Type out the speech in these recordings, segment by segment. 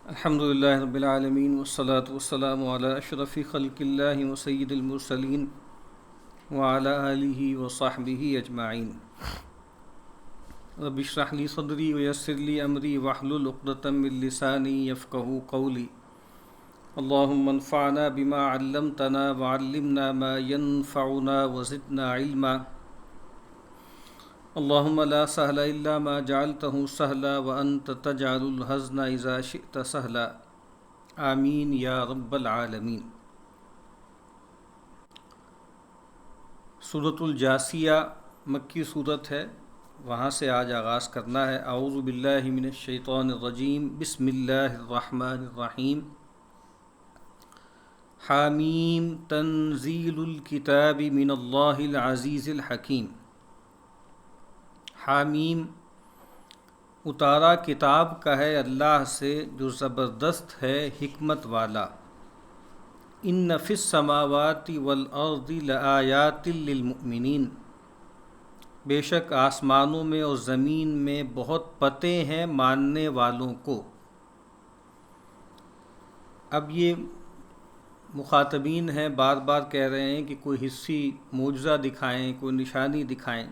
الحمد للہ رب العالمین والصلاة والسلام علی اشرف خلق اللہ وسید المرسلین وعلی آلہ وصحبہ اجمعین۔ رب اشرح لی صدری ویسر لی امری واحلل عقدۃ من لسانی یفقہوا قولی۔ اللہم انفعنا بما علمتنا وعلمنا ما ينفعنا وزدنا علما۔ اللہم لا سہل الا ما جعلتہ سہلا وانت تجعل الحزن اذا شئت سہلا، آمین یا رب العالمین۔ سورۃ الجاثیہ مکی صورت ہے، وہاں سے آج آغاز کرنا ہے۔ اعوذ باللہ من الشیطان الرجیم، بسم اللہ الرحمن الرحیم۔ حامیم تنزیل الکتاب من اللہ العزیز الحکیم۔ حامیم اتارا کتاب کا ہے اللہ سے جو زبردست ہے حکمت والا۔ ان فی السماوات والارض لآیات للمؤمنین، بے شک آسمانوں میں اور زمین میں بہت پتے ہیں ماننے والوں کو۔ اب یہ مخاطبین ہیں، بار بار کہہ رہے ہیں کہ کوئی حصی معجزہ دکھائیں، کوئی نشانی دکھائیں۔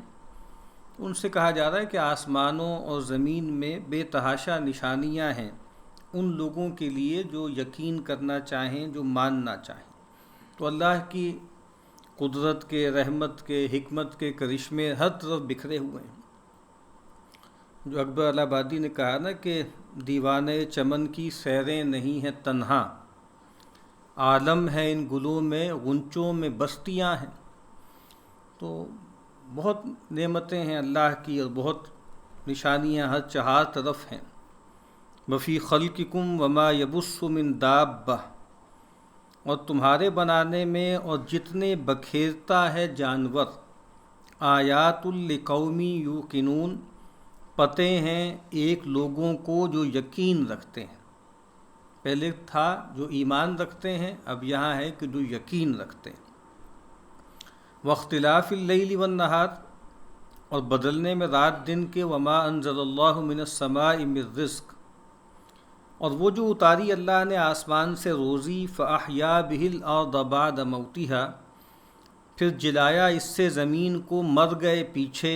ان سے کہا جا رہا ہے کہ آسمانوں اور زمین میں بے تحاشا نشانیاں ہیں ان لوگوں کے لیے جو یقین کرنا چاہیں، جو ماننا چاہیں۔ تو اللہ کی قدرت کے، رحمت کے، حکمت کے کرشمے ہر طرف بکھرے ہوئے ہیں۔ جو اکبر الہ آبادی نے کہا نا کہ دیوانے چمن کی سیریں نہیں ہیں تنہا، عالم ہے ان گلوں میں، غنچوں میں بستیاں ہیں۔ تو بہت نعمتیں ہیں اللہ کی اور بہت نشانیاں ہر چہار طرف ہیں۔ وفی خلقکم وما یبث من دابہ، اور تمہارے بنانے میں اور جتنے بکھیرتا ہے جانور، آیات لقوم یوقنون، پتے ہیں ایک لوگوں کو جو یقین رکھتے ہیں۔ پہلے تھا جو ایمان رکھتے ہیں، اب یہاں ہے کہ جو یقین رکھتے ہیں۔ واختلاف اللیل والنہار، اور بدلنے میں رات دن کے، وما انزل اللہ من السماء من رزق، اور وہ جو اتاری اللہ نے آسمان سے روزی، فاحیا بہ الارض بعد موتها، پھر جلایا اس سے زمین کو مر گئے پیچھے،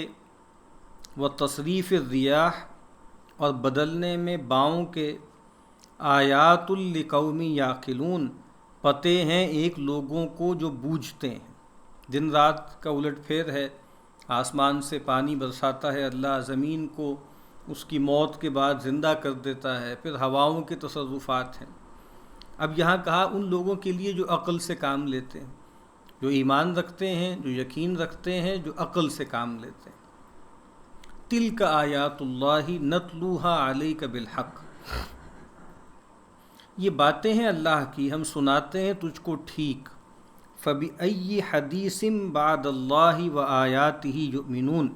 وتصریف الریاح، اور بدلنے میں باؤں کے، آیات لقوم یعقلون، پتے ہیں ایک لوگوں کو جو بوجھتے ہیں۔ دن رات کا الٹ پھیر ہے، آسمان سے پانی برساتا ہے اللہ، زمین کو اس کی موت کے بعد زندہ کر دیتا ہے، پھر ہواؤں کے تصرفات ہیں۔ اب یہاں کہا ان لوگوں کے لیے جو عقل سے کام لیتے ہیں، جو ایمان رکھتے ہیں، جو یقین رکھتے ہیں، جو عقل سے کام لیتے ہیں۔ تلک آیات اللہ نتلوہا علیک بالحق، یہ باتیں ہیں اللہ کی، ہم سناتے ہیں تجھ کو ٹھیک۔ فَبِأَيِّ حَدِيثٍ بَعْدَ اللَّهِ وَآيَاتِهِ يُؤْمِنُونَ،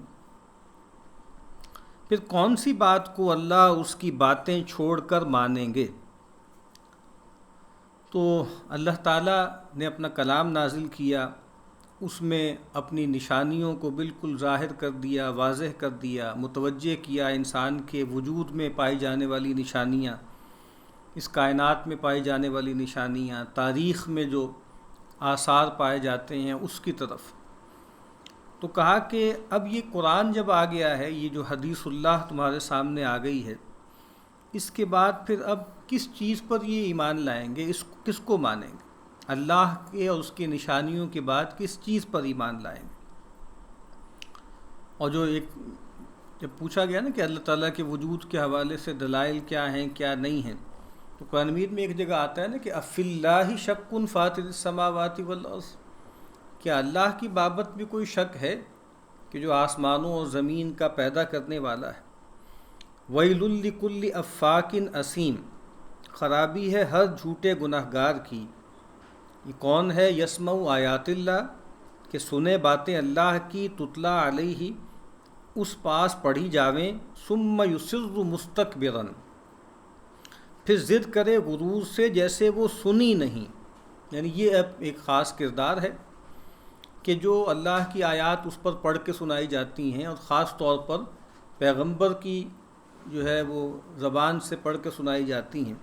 پھر کون سی بات کو اللہ اس کی باتیں چھوڑ کر مانیں گے۔ تو اللہ تعالیٰ نے اپنا کلام نازل کیا، اس میں اپنی نشانیوں کو بالکل ظاہر کر دیا، واضح کر دیا، متوجہ کیا انسان کے وجود میں پائی جانے والی نشانیاں، اس کائنات میں پائی جانے والی نشانیاں، تاریخ میں جو آثار پائے جاتے ہیں اس کی طرف۔ تو کہا کہ اب یہ قرآن جب آ گیا ہے، یہ جو حدیث اللہ تمہارے سامنے آ گئی ہے، اس کے بعد پھر اب کس چیز پر یہ ایمان لائیں گے، کس کو مانیں گے؟ اللہ کے اور اس کی نشانیوں کے بعد کس چیز پر ایمان لائیں گے؟ اور جو جب پوچھا گیا نا کہ اللہ تعالیٰ کے وجود کے حوالے سے دلائل کیا ہیں کیا نہیں ہیں، تو قرآن مجید میں ایک جگہ آتا ہے نا کہ افی اللہ شک فاطر السماوات والارض، کیا اللہ کی بابت بھی کوئی شک ہے کہ جو آسمانوں اور زمین کا پیدا کرنے والا ہے؟ ویل لکل افاک اثیم، خرابی ہے ہر جھوٹے گناہ گار کی۔ یہ کون ہے؟ یسمع آیات اللہ، کہ سنے باتیں اللہ کی، تتلا علیہ، اس پاس پڑھی جاویں، ثم یصر مستکبرا، پھر ضد کرے غرور سے جیسے وہ سنی نہیں۔ یعنی یہ اب ایک خاص کردار ہے کہ جو اللہ کی آیات اس پر پڑھ کے سنائی جاتی ہیں، اور خاص طور پر پیغمبر کی جو ہے وہ زبان سے پڑھ کے سنائی جاتی ہیں،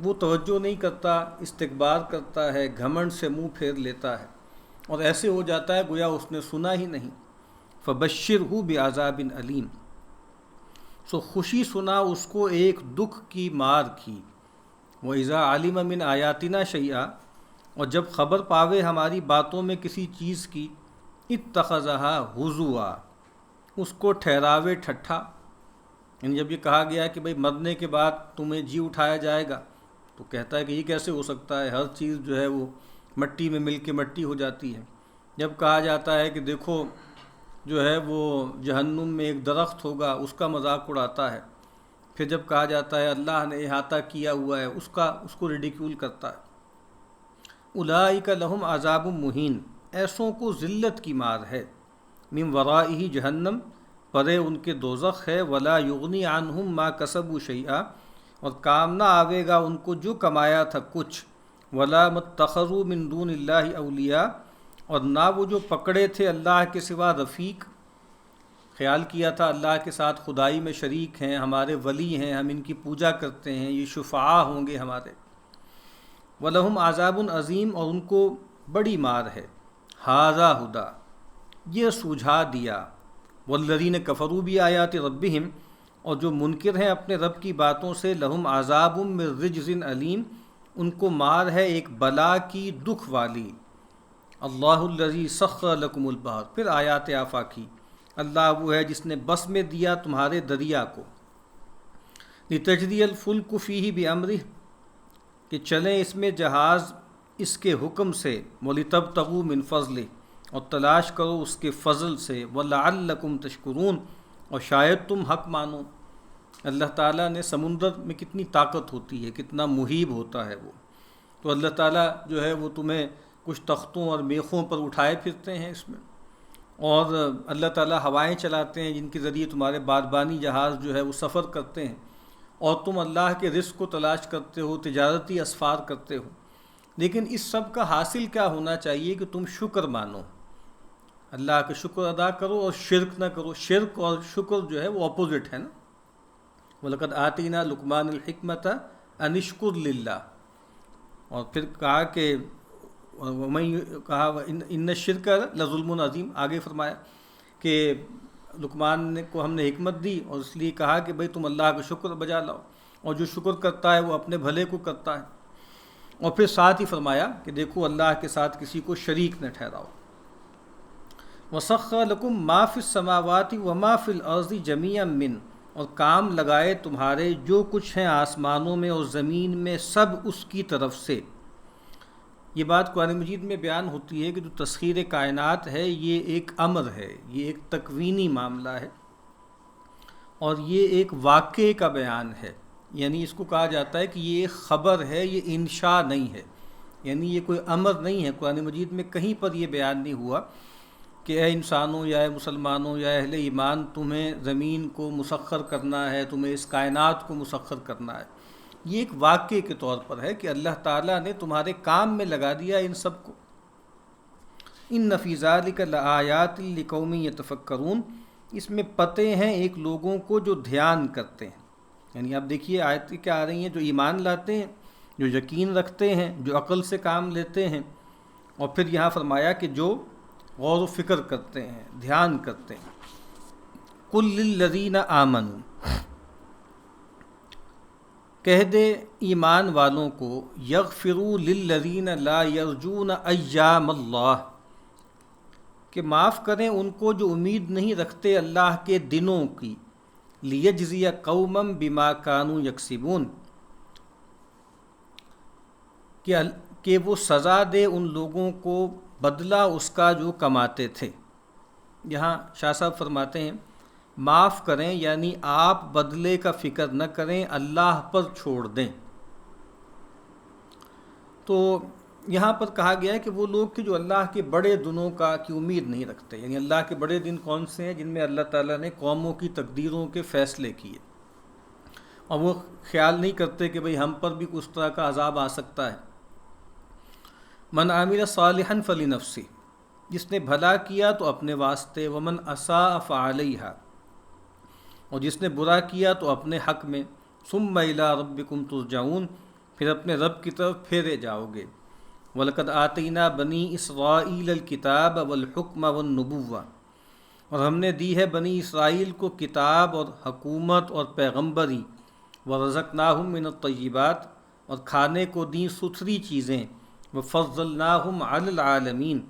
وہ توجہ نہیں کرتا، استکبار کرتا ہے، گھمنڈ سے منہ پھیر لیتا ہے، اور ایسے ہو جاتا ہے گویا اس نے سنا ہی نہیں۔ فبشرہ بعذاب علیم، سو خوشی سنا اس کو ایک دکھ کی مار کی۔ وَإِذَا عَلِمَ مِنْ آیاتنا شیئا، اور جب خبر پاوے ہماری باتوں میں کسی چیز کی، اتخذها ہزوا، اس کو ٹھہراوے ٹھٹھا، یعنی جب یہ کہا گیا کہ بھئی مرنے کے بعد تمہیں جی اٹھایا جائے گا، تو کہتا ہے کہ یہ کیسے ہو سکتا ہے، ہر چیز جو ہے وہ مٹی میں مل کے مٹی ہو جاتی ہے۔ جب کہا جاتا ہے کہ دیکھو جو ہے وہ جہنم میں ایک درخت ہوگا، اس کا مذاق اڑاتا ہے، پھر جب کہا جاتا ہے اللہ نے احاطہ کیا ہوا ہے، اس کو ریڈیکیول کرتا ہے۔ اولئک لہم عذاب مہین، ایسوں کو ذلت کی مار ہے۔ من ورائہ جہنم، پرے ان کے دوزخ ہے۔ ولا یغنی عنہم ما کسبوا شیئا، اور کام نہ آوے گا ان کو جو کمایا تھا کچھ۔ ولا متخذوا من دون اللہ اولیاء، اور نہ وہ جو پکڑے تھے اللہ کے سوا رفیق، خیال کیا تھا اللہ کے ساتھ خدائی میں شریک ہیں، ہمارے ولی ہیں، ہم ان کی پوجا کرتے ہیں، یہ شفعاء ہوں گے ہمارے۔ وَلَهُمْ عَذَابٌ عظیم، اور ان کو بڑی مار ہے۔ ھذا ھدیٰ، یہ سوجھا دیا۔ والذین کفروا بآیات ربہم، اور جو منکر ہیں اپنے رب کی باتوں سے، لہم عذاب من رجز علیم، ان کو مار ہے ایک بلا کی دکھ والی۔ اللہ الذی سخر لکم البحر، پھر آیات آفاقی، اللہ وہ ہے جس نے بس میں دیا تمہارے دریا کو۔ لتجری الفلک فیہ بامرہ، کہ چلیں اس میں جہاز اس کے حکم سے۔ وَلِتَبْتَغُوا مِنْ فَضْلِهِ، اور تلاش کرو اس کے فضل سے۔ وَلَعَلَّكُمْ تَشْكُرُونَ، اور شاید تم حق مانو۔ اللہ تعالیٰ نے سمندر میں کتنی طاقت ہوتی ہے، کتنا مہیب ہوتا ہے وہ، تو اللہ تعالیٰ جو ہے وہ تمہیں کچھ تختوں اور میخوں پر اٹھائے پھرتے ہیں اس میں، اور اللہ تعالیٰ ہوائیں چلاتے ہیں جن کے ذریعے تمہارے بادبانی جہاز جو ہے وہ سفر کرتے ہیں، اور تم اللہ کے رزق کو تلاش کرتے ہو، تجارتی اسفار کرتے ہو۔ لیکن اس سب کا حاصل کیا ہونا چاہیے کہ تم شکر مانو، اللہ کا شکر ادا کرو اور شرک نہ کرو۔ شرک اور شکر جو ہے وہ اپوزٹ ہے نا۔ وَلَقَدْ آتَيْنَا لُقْمَانَ الْحِكْمَةَ أَنِ اشْكُرْ لِلَّهِ، اور پھر کہا کہ اِنَّ الشِّرْكَ لَظُلْمٌ عَظِيمٌ، آگے فرمایا کہ لقمان کو ہم نے حکمت دی اور اس لیے کہا کہ بھئی تم اللہ کا شکر بجا لاؤ، اور جو شکر کرتا ہے وہ اپنے بھلے کو کرتا ہے۔ اور پھر ساتھ ہی فرمایا کہ دیکھو اللہ کے ساتھ کسی کو شریک نہ ٹھہراؤ۔ وَسَخَّرَ لَكُم مَّا فِي السَّمَاوَاتِ وَمَا فِي الْأَرْضِ جَمِيعًا مِّنْهُ، اور کام لگائے تمہارے جو کچھ ہیں آسمانوں میں اور زمین میں، سب اس کی طرف سے۔ یہ بات قرآن مجید میں بیان ہوتی ہے کہ جو تسخیر کائنات ہے یہ ایک امر ہے، یہ ایک تکوینی معاملہ ہے، اور یہ ایک واقعے کا بیان ہے۔ یعنی اس کو کہا جاتا ہے کہ یہ ایک خبر ہے، یہ انشاء نہیں ہے، یعنی یہ کوئی امر نہیں ہے۔ قرآن مجید میں کہیں پر یہ بیان نہیں ہوا کہ اے انسانوں یا اے مسلمانوں یا اہل ایمان، تمہیں زمین کو مسخر کرنا ہے، تمہیں اس کائنات کو مسخر کرنا ہے۔ یہ ایک واقعے کے طور پر ہے کہ اللہ تعالیٰ نے تمہارے کام میں لگا دیا ان سب کو۔ ان فی ذلک لآیات لقوم یتفکرون، اس میں پتے ہیں ایک لوگوں کو جو دھیان کرتے ہیں۔ یعنی آپ دیکھیے آیتیں کیا آ رہی ہیں، جو ایمان لاتے ہیں، جو یقین رکھتے ہیں، جو عقل سے کام لیتے ہیں، اور پھر یہاں فرمایا کہ جو غور و فکر کرتے ہیں، دھیان کرتے ہیں۔ قل للذین آمنوا، کہہ دے ایمان والوں کو، یغفروا للذین لا یرجون ایام اللہ، کہ معاف کریں ان کو جو امید نہیں رکھتے اللہ کے دنوں کی، لیجزی قوما بما کانوا یکسبون، کہ وہ سزا دے ان لوگوں کو بدلہ اس کا جو کماتے تھے۔ یہاں شاہ صاحب فرماتے ہیں معاف کریں یعنی آپ بدلے کا فکر نہ کریں، اللہ پر چھوڑ دیں۔ تو یہاں پر کہا گیا ہے کہ وہ لوگ کہ جو اللہ کے بڑے دنوں کی امید نہیں رکھتے، یعنی اللہ کے بڑے دن کون سے ہیں؟ جن میں اللہ تعالیٰ نے قوموں کی تقدیروں کے فیصلے کیے، اور وہ خیال نہیں کرتے کہ بھئی ہم پر بھی اس طرح کا عذاب آ سکتا ہے۔ من عامل صالحا فلنفسہ، جس نے بھلا کیا تو اپنے واسطے، ومن اساء فعلیہا، اور جس نے برا کیا تو اپنے حق میں۔ ثم الی ربکم ترجعون، پھر اپنے رب کی طرف پھیرے جاؤ گے۔ وَلَقَدْ آتَيْنَا بَنِي إِسْرَائِيلَ الْكِتَابَ وَالْحُكْمَ وَالنُّبُوَّةَ، اور ہم نے دی ہے بنی اسرائیل کو کتاب اور حکومت اور پیغمبری، وَرَزَقْنَاهُم مِّنَ الطَّيِّبَاتِ، اور کھانے کو دیں ستھری چیزیں، وَفَضَّلْنَاهُمْ عَلَى الْعَالَمِينَ،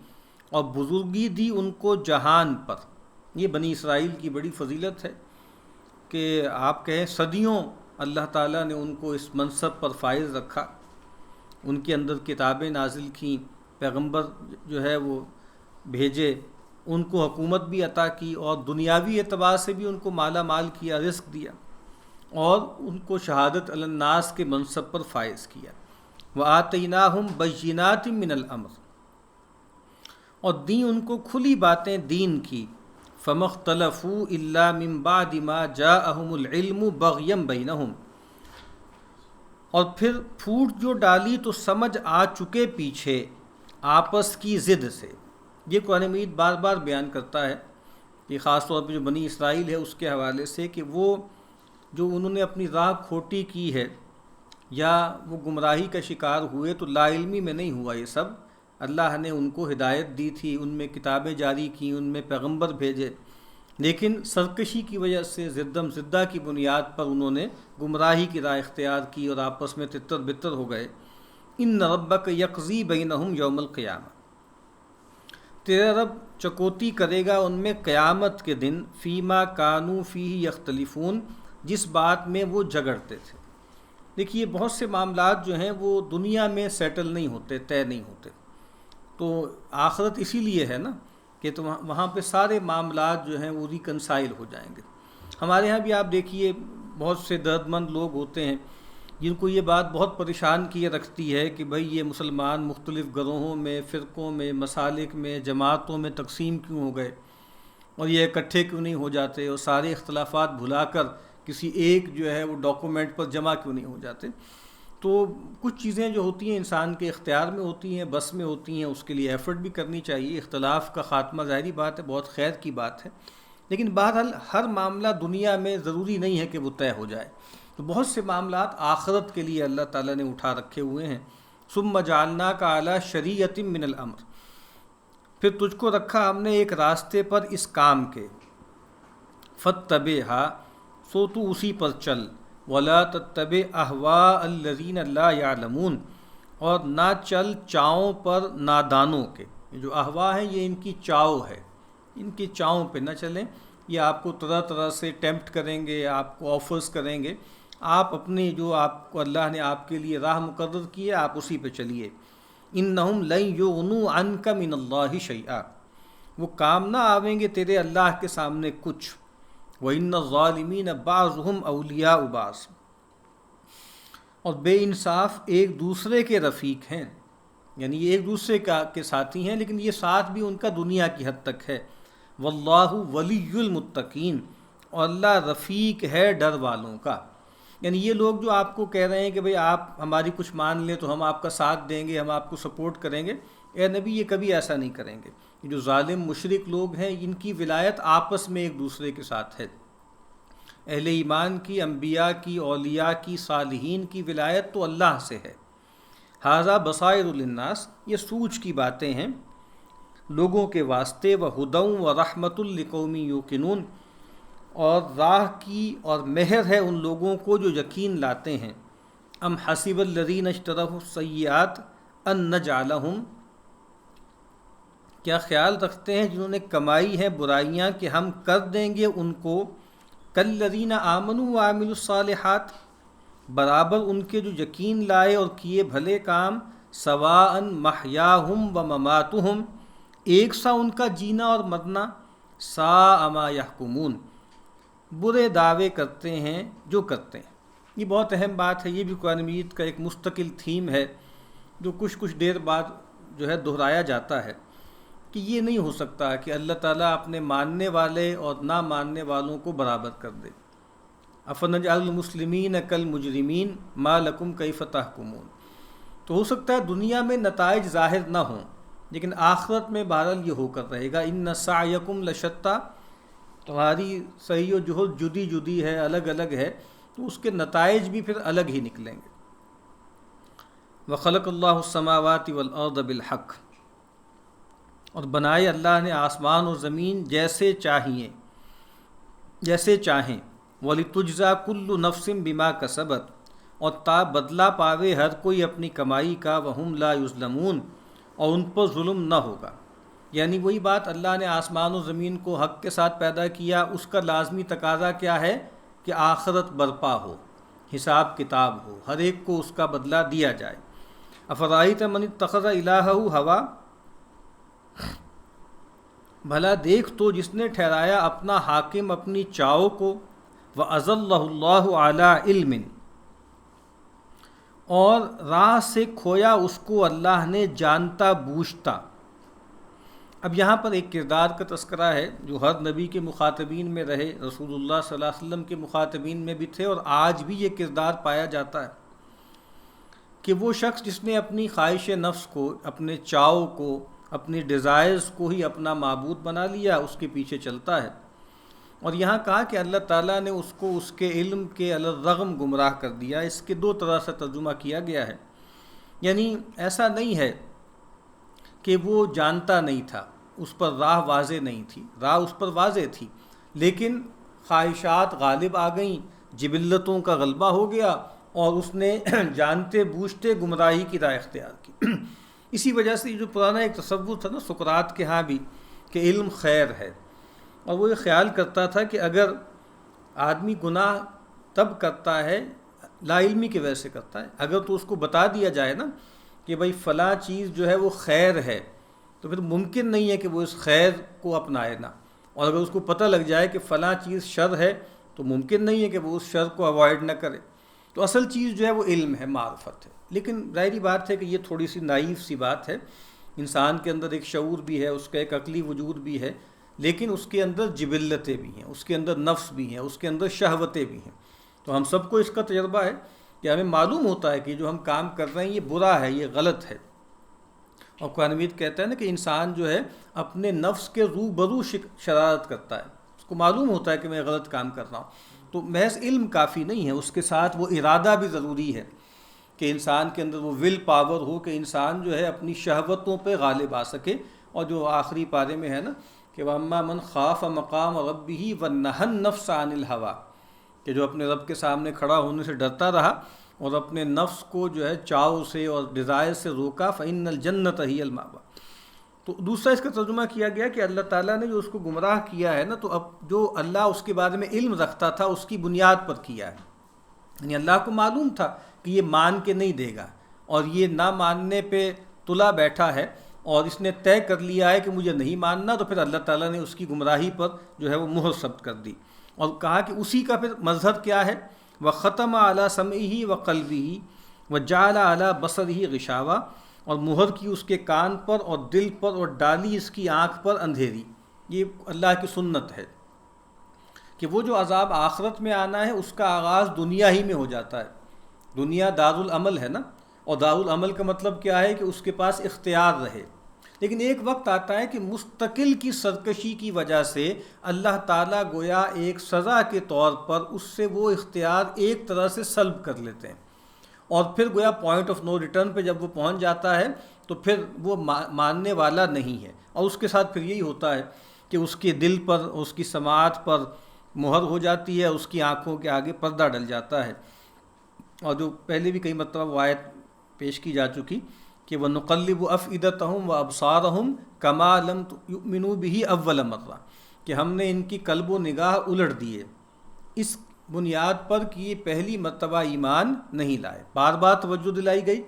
اور بزرگی دی ان کو جہان پر۔ یہ بنی اسرائیل کی بڑی فضیلت ہے کہ آپ کہیں صدیوں اللہ تعالیٰ نے ان کو اس منصب پر فائز رکھا، ان کے اندر کتابیں نازل کیں، پیغمبر جو ہے وہ بھیجے، ان کو حکومت بھی عطا کی، اور دنیاوی اعتبار سے بھی ان کو مالا مال کیا، رزق دیا، اور ان کو شہادت علی الناس کے منصب پر فائز کیا۔ وَآتَيْنَاهُمْ بَيِّنَاتٍ مِّنَ الْأَمْرِ، اور دیں ان کو کھلی باتیں دین کی۔ فَمَا اخْتَلَفُوا إِلَّا مِن بَعْدِ مَا جَاءَهُمُ الْعِلْمُ بَغْيًا بَيْنَهُمْ، اور پھر پھوٹ جو ڈالی تو سمجھ آ چکے پیچھے آپس کی ضد سے۔ یہ قرآن مجید بار بار بیان کرتا ہے، یہ خاص طور پہ جو بنی اسرائیل ہے اس کے حوالے سے، کہ وہ جو انہوں نے اپنی راہ کھوٹی کی ہے یا وہ گمراہی کا شکار ہوئے، تو لا علمی میں نہیں ہوا یہ سب، اللہ نے ان کو ہدایت دی تھی، ان میں کتابیں جاری کیں، ان میں پیغمبر بھیجے، لیکن سرکشی کی وجہ سے زدم زدہ کی بنیاد پر انہوں نے گمراہی کی راہ اختیار کی اور آپس میں تتر بتر ہو گئے۔ ان ربک یقضی بینہم یوم القیامہ، تیرا رب چکوتی کرے گا ان میں قیامت کے دن، فیما کانوا فیہ یختلفون، جس بات میں وہ جھگڑتے تھے۔ دیکھیے بہت سے معاملات جو ہیں وہ دنیا میں سیٹل نہیں ہوتے، طے نہیں ہوتے، تو آخرت اسی لیے ہے نا کہ تو وہاں پہ سارے معاملات جو ہیں وہ ریکنسائل ہو جائیں گے۔ ہمارے ہاں بھی آپ دیکھیے بہت سے درد مند لوگ ہوتے ہیں جن کو یہ بات بہت پریشان کیے رکھتی ہے کہ بھئی یہ مسلمان مختلف گروہوں میں، فرقوں میں، مسالک میں، جماعتوں میں تقسیم کیوں ہو گئے، اور یہ اکٹھے کیوں نہیں ہو جاتے، اور سارے اختلافات بھلا کر کسی ایک جو ہے وہ ڈاکومنٹ پر جمع کیوں نہیں ہو جاتے۔ تو کچھ چیزیں جو ہوتی ہیں انسان کے اختیار میں ہوتی ہیں، بس میں ہوتی ہیں، اس کے لیے ایفرٹ بھی کرنی چاہیے۔ اختلاف کا خاتمہ ظاہری بات ہے، بہت خیر کی بات ہے، لیکن بہرحال ہر معاملہ دنیا میں ضروری نہیں ہے کہ وہ طے ہو جائے۔ تو بہت سے معاملات آخرت کے لیے اللہ تعالیٰ نے اٹھا رکھے ہوئے ہیں۔ ثم جعلناک علی شریعۃ من الامر، پھر تجھ کو رکھا ہم نے ایک راستے پر اس کام کے، فاتبعھا، سو تو اسی پر چل، ولا تتبع اہواء الذین لا یعلمون، اور نہ چل چاؤں پر نادانوں کے۔ یہ جو اہواء ہیں یہ ان کی چاؤ ہے، ان کی چاؤں پہ نہ چلیں، یہ آپ کو طرح طرح سے ٹیمپٹ کریں گے، آپ کو آفرز کریں گے، آپ اپنی جو آپ کو اللہ نے آپ کے لیے راہ مقرر کی ہے آپ اسی پہ چلیے۔ انہم لن یغنوا عنک من اللہ شیئا، وہ کام نہ آویں گے تیرے اللہ کے سامنے کچھ۔ وَإِنَّ الظَّالِمِينَ بَعْضُهُمْ أَوْلِيَاءُ بَعْضٍ، اور بے انصاف ایک دوسرے کے رفیق ہیں، یعنی یہ ایک دوسرے کے ساتھی ہیں، لیکن یہ ساتھ بھی ان کا دنیا کی حد تک ہے۔ وَاللَّهُ وَلِيُّ الْمُتَّقِينَ، اور اللہ رفیق ہے ڈر والوں کا۔ یعنی یہ لوگ جو آپ کو کہہ رہے ہیں کہ بھئی آپ ہماری کچھ مان لیں تو ہم آپ کا ساتھ دیں گے، ہم آپ کو سپورٹ کریں گے، اے نبی یہ کبھی ایسا نہیں کریں گے۔ یہ جو ظالم مشرک لوگ ہیں ان کی ولایت آپس میں ایک دوسرے کے ساتھ ہے۔ اہل ایمان کی، انبیاء کی، اولیاء کی، صالحین کی ولایت تو اللہ سے ہے۔ ھذا بصائر للناس، یہ سوچ کی باتیں ہیں لوگوں کے واسطے، وہدی ورحمۃ لقوم یوقنون، اور راہ کی اور مہر ہے ان لوگوں کو جو یقین لاتے ہیں۔ ام حسب الذین اجترحوا السیئات ان نجعلہم، کیا خیال رکھتے ہیں جنہوں نے کمائی ہے برائیاں کہ ہم کر دیں گے ان کو کالذین آمنوا وعملوا الصالحات، برابر ان کے جو یقین لائے اور کیے بھلے کام، سواء محیاہم ومماتہم، ایک سا ان کا جینا اور مرنا، ساء ما یحکمون، برے دعوے کرتے ہیں جو کرتے ہیں۔ یہ بہت اہم بات ہے، یہ بھی قرآن مجید کا ایک مستقل تھیم ہے جو کچھ دیر بعد جو ہے دہرایا جاتا ہے کہ یہ نہیں ہو سکتا کہ اللہ تعالیٰ اپنے ماننے والے اور نہ ماننے والوں کو برابر کر دے۔ افنجعل المسلمین کالمجرمین ما لکم کیف تحکمون، تو ہو سکتا ہے دنیا میں نتائج ظاہر نہ ہوں لیکن آخرت میں بہرحال یہ ہو کر رہے گا۔ ان سعیکم لشتی، تمہاری سعی و جہد جدی جدی ہے، الگ الگ ہے، تو اس کے نتائج بھی پھر الگ ہی نکلیں گے۔ وخلق اللہ السماوات والارض بالحق، اور بنائے اللہ نے آسمان اور زمین جیسے چاہیں، وَلِتُجْزَى كُلُّ نَفْسٍ بِمَا كَسَبَتْ، اور تا بدلہ پاوے ہر کوئی اپنی کمائی کا، وَهُمْ لَا يُظْلَمُونَ، اور ان پر ظلم نہ ہوگا۔ یعنی وہی بات، اللہ نے آسمان و زمین کو حق کے ساتھ پیدا کیا، اس کا لازمی تقاضا کیا ہے کہ آخرت برپا ہو، حساب کتاب ہو، ہر ایک کو اس کا بدلہ دیا جائے۔ افرأیت من اتخذ الہہ ہوا، بھلا دیکھ تو جس نے ٹھہرایا اپنا حاکم اپنی چاؤ کو، وَأَضَلَّهُ اللَّهُ عَلَىٰ عِلْمٍ، اور راہ سے کھویا اس کو اللہ نے جانتا بوجھتا۔ اب یہاں پر ایک کردار کا تذکرہ ہے جو ہر نبی کے مخاطبین میں رہے، رسول اللہ صلی اللہ علیہ وسلم کے مخاطبین میں بھی تھے، اور آج بھی یہ کردار پایا جاتا ہے کہ وہ شخص جس نے اپنی خواہش نفس کو، اپنے چاؤ کو، اپنی ڈیزائرز کو ہی اپنا معبود بنا لیا، اس کے پیچھے چلتا ہے۔ اور یہاں کہا کہ اللہ تعالیٰ نے اس کو اس کے علم کے علی الرغم گمراہ کر دیا۔ اس کے دو طرح سے ترجمہ کیا گیا ہے، یعنی ایسا نہیں ہے کہ وہ جانتا نہیں تھا، اس پر راہ واضح نہیں تھی، راہ اس پر واضح تھی، لیکن خواہشات غالب آ گئیں، جبلتوں کا غلبہ ہو گیا، اور اس نے جانتے بوجھتے گمراہی کی راہ اختیار کی۔ اسی وجہ سے جو پرانا ایک تصور تھا نا سقراط کے ہاں بھی، کہ علم خیر ہے، اور وہ یہ خیال کرتا تھا کہ اگر آدمی گناہ تب کرتا ہے لا علمی کی وجہ سے کرتا ہے، اگر تو اس کو بتا دیا جائے نا کہ بھائی فلاں چیز جو ہے وہ خیر ہے، تو پھر ممکن نہیں ہے کہ وہ اس خیر کو اپنائے نا، اور اگر اس کو پتہ لگ جائے کہ فلاں چیز شر ہے تو ممکن نہیں ہے کہ وہ اس شر کو اوائڈ نہ کرے۔ تو اصل چیز جو ہے وہ علم ہے، معرفت ہے۔ لیکن ظاہری بات ہے کہ یہ تھوڑی سی نائیف سی بات ہے، انسان کے اندر ایک شعور بھی ہے، اس کا ایک عقلی وجود بھی ہے، لیکن اس کے اندر جبلتیں بھی ہیں، اس کے اندر نفس بھی ہیں، اس کے اندر شہوتیں بھی ہیں۔ تو ہم سب کو اس کا تجربہ ہے کہ ہمیں معلوم ہوتا ہے کہ جو ہم کام کر رہے ہیں یہ برا ہے، یہ غلط ہے، اور قرآن مجید کہتا ہے نا کہ انسان جو ہے اپنے نفس کے روبرو شرارت کرتا ہے، اس کو معلوم ہوتا ہے کہ میں غلط کام کر رہا ہوں۔ تو محض علم کافی نہیں ہے، اس کے ساتھ وہ ارادہ بھی ضروری ہے کہ انسان کے اندر وہ ول پاور ہو کہ انسان جو ہے اپنی شہوتوں پہ غالب آ سکے۔ اور جو آخری پارے میں ہے نا کہ وَأَمَّا مَنْ خَافَ مَقَامَ رَبِّهِ وَنَهَى النَّفْسَ عَنِ الْهَوَىٰ، کہ جو اپنے رب کے سامنے کھڑا ہونے سے ڈرتا رہا اور اپنے نفس کو جو ہے چاؤ سے اور ڈیزائر سے روکا، فَإِنَّ الْجَنَّةَ هِيَ الْمَأْوَىٰ۔ تو دوسرا اس کا ترجمہ کیا گیا کہ اللہ تعالیٰ نے جو اس کو گمراہ کیا ہے نا، تو اب جو اللہ اس کے بارے میں علم رکھتا تھا اس کی بنیاد پر کیا ہے، یعنی اللہ کو معلوم تھا کہ یہ مان کے نہیں دے گا، اور یہ نہ ماننے پہ تلا بیٹھا ہے، اور اس نے طے کر لیا ہے کہ مجھے نہیں ماننا، تو پھر اللہ تعالیٰ نے اس کی گمراہی پر جو ہے وہ مہر ثبت کر دی، اور کہا کہ اسی کا پھر مظہر کیا ہے، وَخَتَمَ عَلَىٰ سَمْعِهِ وَقَلْبِهِ وَجَعَلَ عَلَىٰ بَصَرِهِ غِشَاوَةً، اور مہر کی اس کے کان پر اور دل پر، اور ڈالی اس کی آنکھ پر اندھیری۔ یہ اللہ کی سنت ہے کہ وہ جو عذاب آخرت میں آنا ہے اس کا آغاز دنیا ہی میں ہو جاتا ہے۔ دنیا دار العمل ہے نا، اور دار العمل کا مطلب کیا ہے کہ اس کے پاس اختیار رہے، لیکن ایک وقت آتا ہے کہ مستقل کی سرکشی کی وجہ سے اللہ تعالیٰ گویا ایک سزا کے طور پر اس سے وہ اختیار ایک طرح سے سلب کر لیتے ہیں، اور پھر گویا پوائنٹ آف نو ریٹرن پہ جب وہ پہنچ جاتا ہے تو پھر وہ ماننے والا نہیں ہے، اور اس کے ساتھ پھر یہی ہوتا ہے کہ اس کے دل پر، اس کی سماعت پر مہر ہو جاتی ہے، اس کی آنکھوں کے آگے پردہ ڈل جاتا ہے۔ اور جو پہلے بھی کئی مرتبہ وہ آیت پیش کی جا چکی کہ وَنُقَلِّبُ أَفْئِدَتَهُمْ وَأَبْصَارَهُمْ كَمَا لَمْ يُؤْمِنُوا بِهِ أَوَّلَ مَرَّةٍ، کہ ہم نے ان کی قلب و نگاہ الٹ دیے اس بنیاد پر کہ یہ پہلی مرتبہ ایمان نہیں لائے۔ بار بار توجہ دلائی گئی،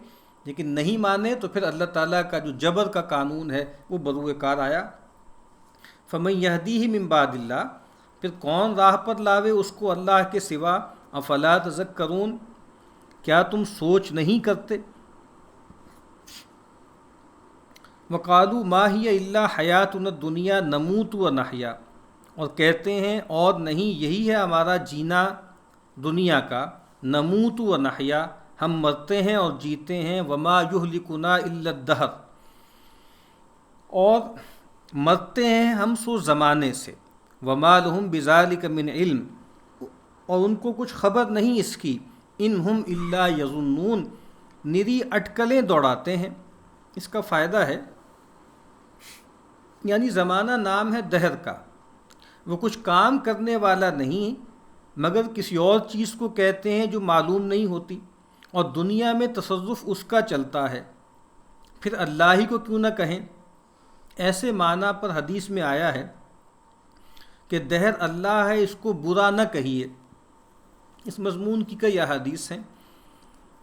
لیکن نہیں مانے، تو پھر اللہ تعالیٰ کا جو جبر کا قانون ہے وہ بروئے کار آیا۔ فَمَن يَهْدِيهِ مِن بَعْدِ اللَّهِ، پھر کون راہ پر لاوے اس کو اللہ کے سوا، افلا تذکرون، کیا تم سوچ نہیں کرتے؟ وقالوا ما هي الا حیاتنا الدنیا نموت ونحیا، اور کہتے ہیں اور نہیں یہی ہے ہمارا جینا دنیا کا، نموت ونحیا، ہم مرتے ہیں اور جیتے ہیں، وما یہلکنا الا الدہر، اور مرتے ہیں ہم سو زمانے سے، وما لہم بذالک من علم، اور ان کو کچھ خبر نہیں اس کی، ان ہم الا یظنون، نری اٹکلیں دوڑاتے ہیں۔ اس کا فائدہ ہے، یعنی زمانہ نام ہے دہر کا، وہ کچھ کام کرنے والا نہیں مگر کسی اور چیز کو کہتے ہیں جو معلوم نہیں ہوتی، اور دنیا میں تصرف اس کا چلتا ہے، پھر اللہ ہی کو کیوں نہ کہیں۔ ایسے معنی پر حدیث میں آیا ہے کہ دہر اللہ ہے، اس کو برا نہ کہیے۔ اس مضمون کی کئی احادیث ہیں۔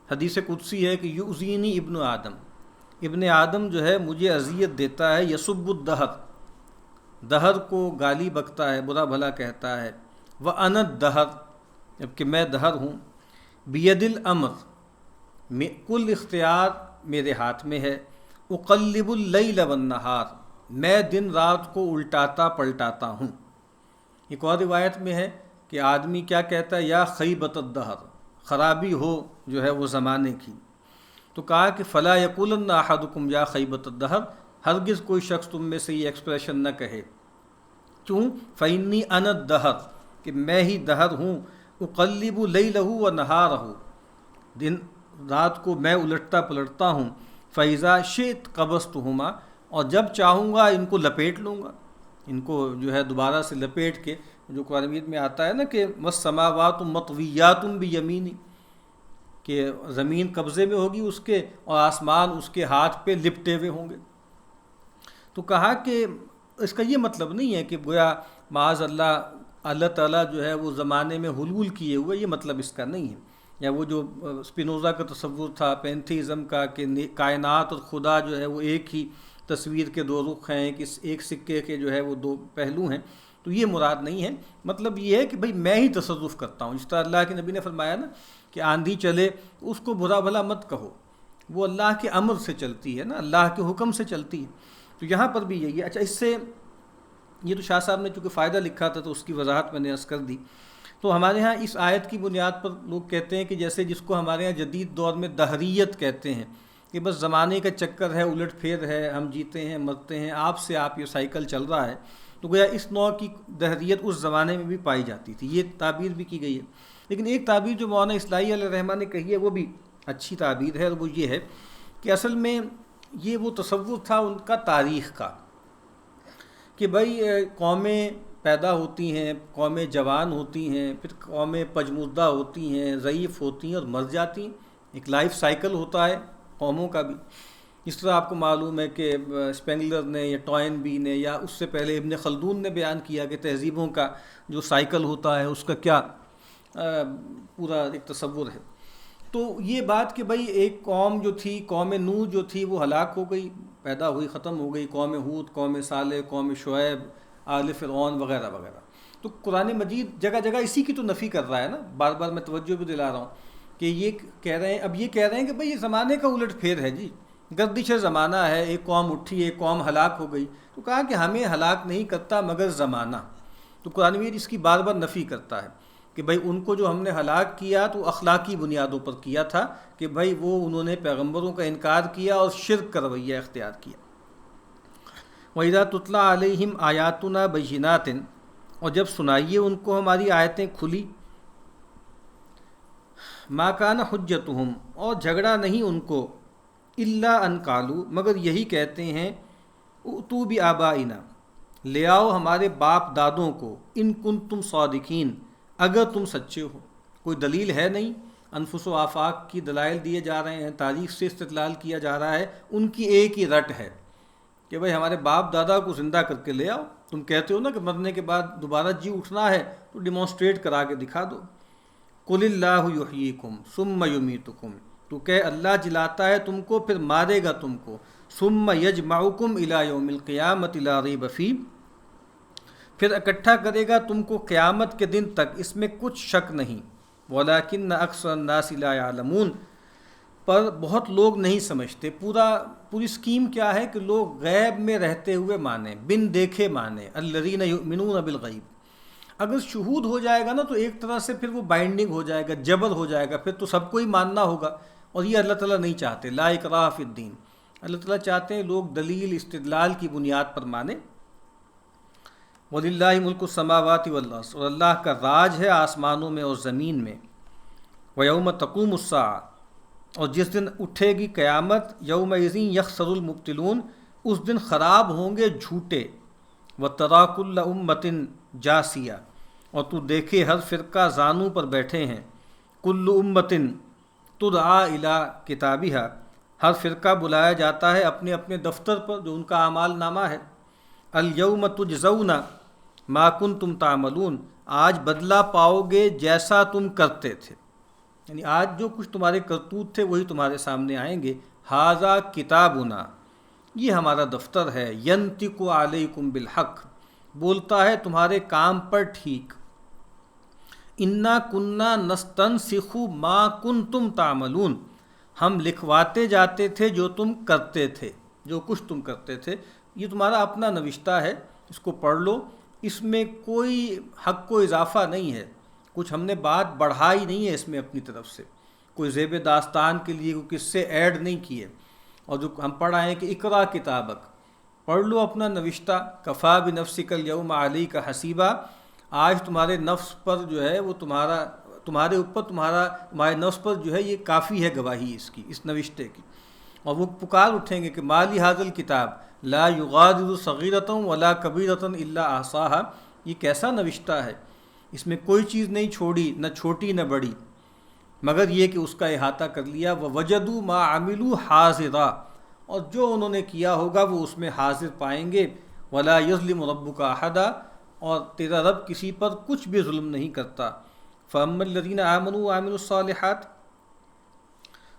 حدیث قدسی ہے کہ یؤذینی ابن آدم، ابن آدم جو ہے مجھے اذیت دیتا ہے، یسب الدہر، دہر کو گالی بکتا ہے، برا بھلا کہتا ہے، وَأَنَا الدَّهْرُ، جبکہ میں دہر ہوں، بید الامر، کل اختیار میرے ہاتھ میں ہے، اقلب اللیل والنہار، میں دن رات کو الٹاتا پلٹاتا ہوں۔ ایک اور روایت میں ہے کہ آدمی کیا کہتا ہے، یا خیبت الدہر، خرابی ہو جو ہے وہ زمانے کی۔ تو کہا کہ فلا یقولن احدکم یا خیبت الدہر، ہرگز کوئی شخص تم میں سے یہ ایکسپریشن نہ کہے۔ کیوں؟ فإنی انا الدہر، کہ میں ہی دہر ہوں، اقلب لیلہ و نہارہ، دن رات کو میں الٹتا پلٹتا ہوں، فإذا شئت قبضتہما، اور جب چاہوں گا ان کو لپیٹ لوں گا، ان کو جو ہے دوبارہ سے لپیٹ کے، جو قرآن مجید میں آتا ہے نا کہ والسماوات مطویات بیمینی، کہ زمین قبضے میں ہوگی اس کے اور آسمان اس کے ہاتھ پہ لپٹے ہوئے ہوں گے۔ تو کہا کہ اس کا یہ مطلب نہیں ہے کہ گویا معاذ اللہ تعالیٰ جو ہے وہ زمانے میں حلول کیے ہوئے، یہ مطلب اس کا نہیں ہے۔ یا وہ جو اسپینوزا کا تصور تھا پینتھیزم کا، کہ کائنات اور خدا جو ہے وہ ایک ہی تصویر کے دو رخ ہیں، کہ ایک سکے کے جو ہے وہ دو پہلو ہیں، تو یہ مراد نہیں ہے۔ مطلب یہ ہے کہ بھئی میں ہی تصرف کرتا ہوں، جس طرح اللہ کے نبی نے فرمایا نا کہ آندھی چلے اس کو برا بھلا مت کہو، وہ اللہ کے امر سے چلتی ہے نا، اللہ کے حکم سے چلتی ہے۔ تو یہاں پر بھی یہی ہے۔ اچھا، اس سے یہ تو شاہ صاحب نے چونکہ فائدہ لکھا تھا تو اس کی وضاحت میں نے عرض کر دی۔ تو ہمارے ہاں اس آیت کی بنیاد پر لوگ کہتے ہیں کہ جیسے جس کو ہمارے ہاں جدید دور میں دہریت کہتے ہیں، کہ بس زمانے کا چکر ہے، الٹ پھیر ہے، ہم جیتے ہیں مرتے ہیں، آپ سے آپ یہ سائیکل چل رہا ہے، تو گویا اس نوع کی دہریت اس زمانے میں بھی پائی جاتی تھی، یہ تعبیر بھی کی گئی ہے۔ لیکن ایک تعبیر جو مولانا اصلاحی علیہ الرحمہ نے کہی ہے وہ بھی اچھی تعبیر ہے، اور وہ یہ ہے کہ اصل میں یہ وہ تصور تھا ان کا تاریخ کا، کہ بھئی قومیں پیدا ہوتی ہیں، قومیں جوان ہوتی ہیں، پھر قومیں پجمردہ ہوتی ہیں، ضعیف ہوتی ہیں اور مر جاتی ہیں، ایک لائف سائیکل ہوتا ہے قوموں کا بھی۔ اس طرح آپ کو معلوم ہے کہ اسپینگلر نے یا ٹوائن بی نے یا اس سے پہلے ابن خلدون نے بیان کیا کہ تہذیبوں کا جو سائیکل ہوتا ہے اس کا کیا پورا ایک تصور ہے۔ تو یہ بات کہ بھئی ایک قوم جو تھی، قوم نوح جو تھی، وہ ہلاک ہو گئی، پیدا ہوئی، ختم ہو گئی، قوم ہود، قوم صالح، قوم شعیب، آل فرعون وغیرہ وغیرہ۔ تو قرآن مجید جگہ جگہ اسی کی تو نفی کر رہا ہے نا، بار بار میں توجہ بھی دلا رہا ہوں کہ یہ کہہ رہے ہیں، اب یہ کہہ رہے ہیں کہ بھئی یہ زمانے کا الٹ پھیر ہے جی، گردش زمانہ ہے، ایک قوم اٹھی، ایک قوم ہلاک ہو گئی، تو کہا کہ ہمیں ہلاک نہیں کرتا مگر زمانہ۔ تو قرآن مجید اس کی بار بار نفی کرتا ہے کہ بھئی ان کو جو ہم نے ہلاک کیا تو اخلاقی بنیادوں پر کیا تھا، کہ بھئی وہ انہوں نے پیغمبروں کا انکار کیا اور شرک کا رویہ اختیار کیا۔ وَإِذَا تُتْلَىٰ عَلَيْهِمْ آيَاتُنَا بَيِّنَاتٍ، اور جب سنائیے ان کو ہماری آیتیں کھلی، مَا كَانَ حُجَّتُهُمْ، اور جھگڑا نہیں ان کو، إِلَّا أَن قَالُوا، مگر یہی کہتے ہیں، اُؤْتُوا بِآبَائِنَا، لے آؤ ہمارے باپ دادوں کو، إِن كُنتُمْ صَادِقِينَ، اگر تم سچے ہو۔ کوئی دلیل ہے نہیں، انفس و آفاق کی دلائل دیے جا رہے ہیں، تاریخ سے استدلال کیا جا رہا ہے، ان کی ایک ہی رٹ ہے کہ بھئی ہمارے باپ دادا کو زندہ کر کے لے آؤ۔ تم کہتے ہو نا کہ مرنے کے بعد دوبارہ جی اٹھنا ہے، تو ڈیمانسٹریٹ کرا کے دکھا دو۔ قُلِ اللَّهُ يُحْيِيكُمْ ثُمَّ يُمِيتُكُمْ، تو کہ اللہ جلاتا ہے تم کو پھر مارے گا تم کو، ثُمَّ يَجْمَعُكُمْ إِلَى يَوْمِ الْقِيَامَةِ لَا رَيْبَ فِيهِ، پھر اکٹھا کرے گا تم کو قیامت کے دن تک، اس میں کچھ شک نہیں۔ وَلَٰكِنَّ أَكْثَرَ النَّاسِ لَا يَعْلَمُونَ، پر بہت لوگ نہیں سمجھتے۔ پوری اسکیم کیا ہے کہ لوگ غیب میں رہتے ہوئے مانیں، بن دیکھے مانیں، الذین یؤمنون بالغیب۔ اگر شہود ہو جائے گا نا تو ایک طرح سے پھر وہ بائنڈنگ ہو جائے گا، جبر ہو جائے گا، پھر تو سب کو ہی ماننا ہوگا، اور یہ اللہ تعالیٰ نہیں چاہتے۔ لا اکراہ فی الدین، اللہ تعالیٰ چاہتے ہیں لوگ دلیل استدلال کی بنیاد پر مانیں۔ وَلِلَّهِ مُلْكُ السَّمَاوَاتِ وَالْأَرْضِ، اور اللہ کا راج ہے آسمانوں میں اور زمین میں۔ وَيَوْمَ تَقُومُ السَّاعَةُ، اور جس دن اٹھے گی قیامت یومئذ یخسر المبطلون، اس دن خراب ہوں گے جھوٹے. وتری کل امۃ جاسیہ، اور تو دیکھے ہر فرقہ زانوں پر بیٹھے ہیں. کل امۃ تدعی الی کتابہا، ہر فرقہ بلایا جاتا ہے اپنے اپنے دفتر پر جو ان کا اعمال نامہ ہے. الیوم تجزون ما کنتم تعملون، آج بدلہ پاؤ گے جیسا تم کرتے تھے، یعنی آج جو کچھ تمہارے کرتوت تھے وہی تمہارے سامنے آئیں گے. ھذا کتابنا، یہ ہمارا دفتر ہے. ینطق علیکم بالحق، بولتا ہے تمہارے کام پر ٹھیک. انا کننا نستنسخ ما کنتم تعملون، ہم لکھواتے جاتے تھے جو تم کرتے تھے، جو کچھ تم کرتے تھے. یہ تمہارا اپنا نوشتہ ہے، اس کو پڑھ لو، اس میں کوئی حق کو اضافہ نہیں ہے، کچھ ہم نے بات بڑھائی نہیں ہے اس میں اپنی طرف سے، کوئی زیب داستان کے لیے کوئی قصے ایڈ نہیں کیے. اور جو ہم پڑھا ہے کہ اقرا کتابک، پڑھ لو اپنا نوشتہ. کفا بنفسک الیوم علیک حسیبا، آج تمہارے نفس پر جو ہے وہ تمہارے اوپر تمہارے نفس پر جو ہے یہ کافی ہے گواہی اس نوشتے کی. اور وہ پکار اٹھیں گے کہ مالی حاضل کتاب لا یغادر صغیرۃ ولا کبیرۃ الا احصاها، یہ کیسا نوشتہ ہے، اس میں کوئی چیز نہیں چھوڑی، نہ چھوٹی نہ بڑی، مگر یہ کہ اس کا احاطہ کر لیا. ووجدوا ما عملوا حاضرا، اور جو انہوں نے کیا ہوگا وہ اس میں حاضر پائیں گے. ولا یظلم ربک احدا، اور تیرا رب کسی پر کچھ بھی ظلم نہیں کرتا. فاما الذین آمنوا وعملوا الصالحات،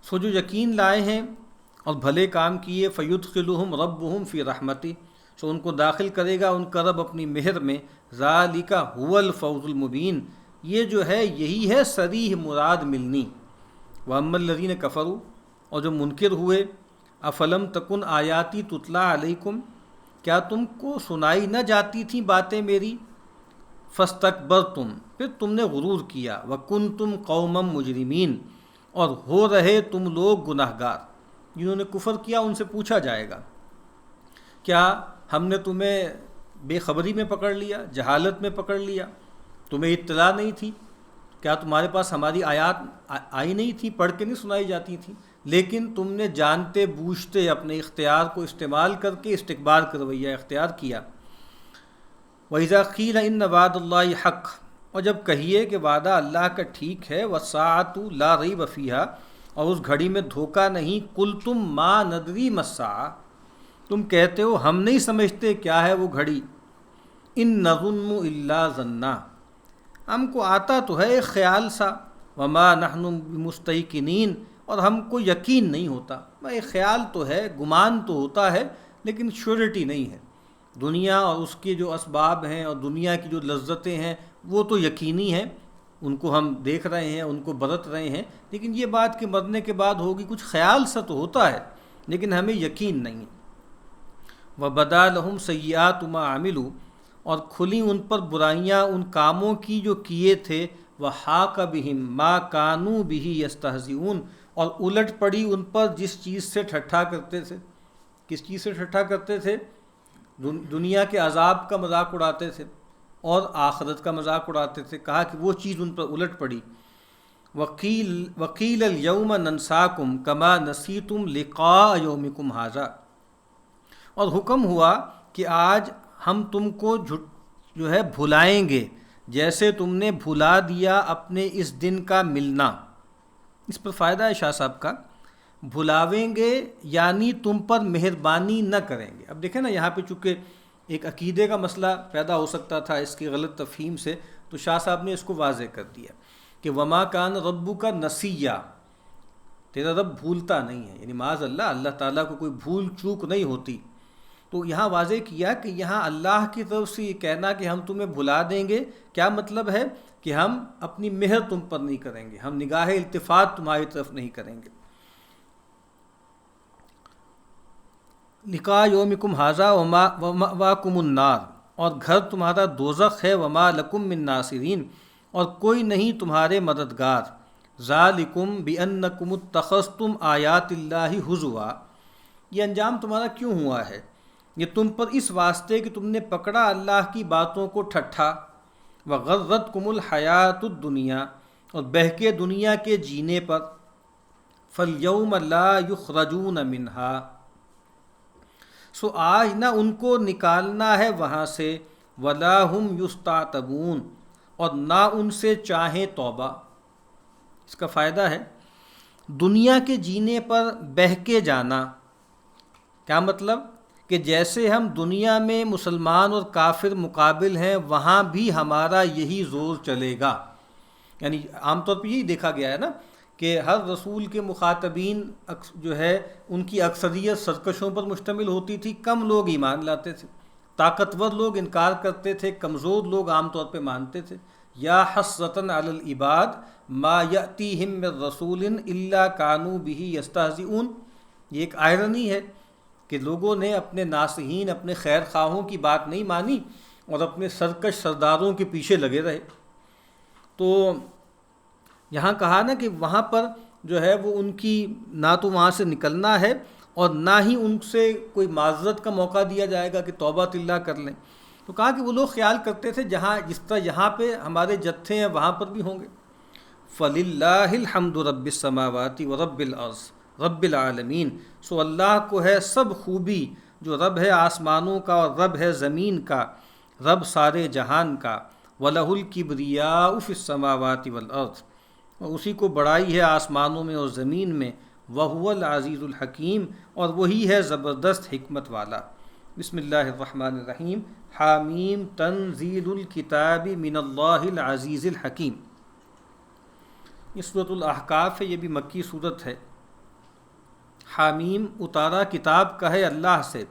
سو جو یقین لائے ہیں اور بھلے کام کیے، فیدخلہم ربہم فی رحمتہ، سو ان کو داخل کرے گا ان کا رب اپنی مہر میں. ذالک ھو الفوز المبین، یہ جو ہے یہی ہے صریح مراد ملنی. واما الذین کفروا، اور جو منکر ہوئے، افلم تکن آیاتی تتلی علیکم، کیا تم کو سنائی نہ جاتی تھیں باتیں میری. فاستکبرتم، پھر تم نے غرور کیا. وکنتم قوما مجرمین، اور ہو رہے تم لوگ گناہ گار. جنہوں نے کفر کیا ان سے پوچھا جائے گا کیا ہم نے تمہیں بے خبری میں پکڑ لیا، جہالت میں پکڑ لیا، تمہیں اطلاع نہیں تھی، کیا تمہارے پاس ہماری آیات آئی نہیں تھی، پڑھ کے نہیں سنائی جاتی تھی، لیکن تم نے جانتے بوجھتے اپنے اختیار کو استعمال کر کے استکبار کا رویہ اختیار کیا. وَإِذَا قِيلَ إِنَّ وَعْدَ اللَّهِ حَقٌّ، اور جب کہیے کہ وعدہ اللہ کا ٹھیک ہے. وَالسَّاعَةُ لَا رَيْبَ فِيهَا، اور اس گھڑی میں دھوکہ نہیں. قُلْتُم مَا نَدْرِي مَا السَّاعَةُ، تم کہتے ہو ہم نہیں سمجھتے کیا ہے وہ گھڑی. إِن نَظُنُّ إِلَّا ظَنًّا، ہم کو آتا تو ہے ایک خیال سا. وَمَا نَحْنُ بِمُسْتَيْقِنِينَ، اور ہم کو یقین نہیں ہوتا. ایک خیال تو ہے، گمان تو ہوتا ہے، لیکن شیورٹی نہیں ہے. دنیا اور اس کے جو اسباب ہیں اور دنیا کی جو لذتیں ہیں وہ تو یقینی ہیں، ان کو ہم دیکھ رہے ہیں، ان کو برت رہے ہیں، لیکن یہ بات کہ مرنے کے بعد ہوگی، کچھ خیال سا تو ہوتا ہے لیکن ہمیں یقین نہیں ہے. وَبَدَا لَهُمْ سَيِّئَاتُ مَا عَمِلُوا، اور کھلی ان پر برائیاں ان کاموں کی جو کیے تھے. وَحَاقَ بِهِم مَا كَانُوا بِهِ يَسْتَهْزِئُونَ، اور الٹ پڑی ان پر جس چیز سے ٹھٹھا کرتے تھے. کس چیز سے ٹھٹھا کرتے تھے؟ دنیا کے عذاب کا مذاق اڑاتے تھے اور آخرت کا مذاق اڑاتے تھے. کہا کہ وہ چیز ان پر الٹ پڑی. وَقِيلَ الْيَوْمَ نَنْسَاكُمْ كَمَا نَسِيتُمْ لِقَاءَ يَوْمِكُمْ هَذَا، اور حکم ہوا کہ آج ہم تم کو جو ہے بھلائیں گے جیسے تم نے بھلا دیا اپنے اس دن کا ملنا. اس پر فائدہ ہے شاہ صاحب کا، بھلاویں گے یعنی تم پر مہربانی نہ کریں گے. اب دیکھیں نا یہاں پہ چونکہ ایک عقیدے کا مسئلہ پیدا ہو سکتا تھا اس کی غلط تفہیم سے، تو شاہ صاحب نے اس کو واضح کر دیا کہ وما کان ربک نسیہ، تیرا رب بھولتا نہیں ہے، یعنی معاذ اللہ، اللہ تعالیٰ کو کوئی بھول چوک نہیں ہوتی. تو یہاں واضح کیا کہ یہاں اللہ کی طرف سے یہ کہنا کہ ہم تمہیں بھلا دیں گے، کیا مطلب ہے کہ ہم اپنی مہر تم پر نہیں کریں گے، ہم نگاہ التفات تمہاری طرف نہیں کریں گے. لقاء یومکم ھذا ومأواکم النار، اور گھر تمہارا دوزخ ہے. وما لکم من ناصرین، اور کوئی نہیں تمہارے مددگار. ذالکم بانکم اتخذتم آیات اللہ ہزوا، یہ انجام تمہارا کیوں ہوا ہے؟ یہ تم پر اس واسطے کہ تم نے پکڑا اللہ کی باتوں کو ٹھٹھا. وغرتکم الحیات الدنیا، اور بہکے دنیا کے جینے پر. فَالْيَوْمَ لَا يُخْرَجُونَ مِنْهَا، سو آج نہ ان کو نکالنا ہے وہاں سے، وَلَا هُمْ يُسْتَعْتَبُونَ، اور نہ ان سے چاہیں توبہ۔ اس کا فائدہ ہے دنیا کے جینے پر بہکے جانا۔ کیا مطلب؟ کہ جیسے ہم دنیا میں مسلمان اور کافر مقابل ہیں، وہاں بھی ہمارا یہی زور چلے گا۔ یعنی عام طور پہ یہی دیکھا گیا ہے نا کہ ہر رسول کے مخاطبین جو ہے ان کی اکثریت سرکشوں پر مشتمل ہوتی تھی، کم لوگ ایمان لاتے تھے، طاقتور لوگ انکار کرتے تھے، کمزور لوگ عام طور پہ مانتے تھے۔ یا حسرتاً علی العباد ما یأتیہم من رسول الا کانوا بہ یستہزئون، یہ ایک آئرنی ہے کہ لوگوں نے اپنے ناصحین، اپنے خیر خواہوں کی بات نہیں مانی اور اپنے سرکش سرداروں کے پیچھے لگے رہے۔ تو یہاں کہا نا کہ وہاں پر جو ہے وہ ان کی نہ تو وہاں سے نکلنا ہے اور نہ ہی ان سے کوئی معذرت کا موقع دیا جائے گا کہ توبہ اللہ کر لیں۔ تو کہا کہ وہ لوگ خیال کرتے تھے جہاں جس طرح یہاں پہ ہمارے جتھے ہیں وہاں پر بھی ہوں گے۔ فَلِلَّهِ الْحَمْدُ رَبِّ السَّمَاوَاتِ وَرَبِّ الْأَرْضِ رَبِّ الْعَالَمِينَ، سو اللہ کو ہے سب خوبی، جو رب ہے آسمانوں کا اور رب ہے زمین کا، رب سارے جہان کا۔ وَلَهُ الْكِبْرِيَاءُ فِي السَّمَاوَاتِ وَالْأَرْضِ، اور اسی کو بڑائی ہے آسمانوں میں اور زمین میں۔ وَهُوَ الْعَزِيزُ الْحَكِيمُ، اور وہی ہے زبردست حکمت والا۔ بسم اللہ الرحمن الرحیم۔ حامیم تنزیل الکتاب من اللہ العزیز الحکیم، یہ سورۃ الاحقاف ہے، یہ بھی مکی صورت ہے۔ حامیم اتارا کتاب کا ہے اللہ سے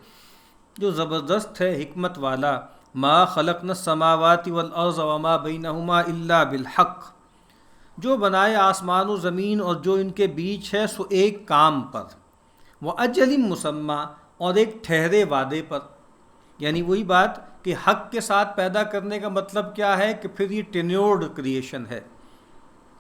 جو زبردست ہے حکمت والا۔ ما خلقنا السماوات والارض وما بینہما الا بالحق، جو بنائے آسمان و زمین اور جو ان کے بیچ ہے سو ایک کام پر، وَأَجَلٍ مُّسَمًّى، اور ایک ٹھہرے وعدے پر۔ یعنی وہی بات کہ حق کے ساتھ پیدا کرنے کا مطلب کیا ہے کہ پھر یہ ٹینیورڈ کریشن ہے،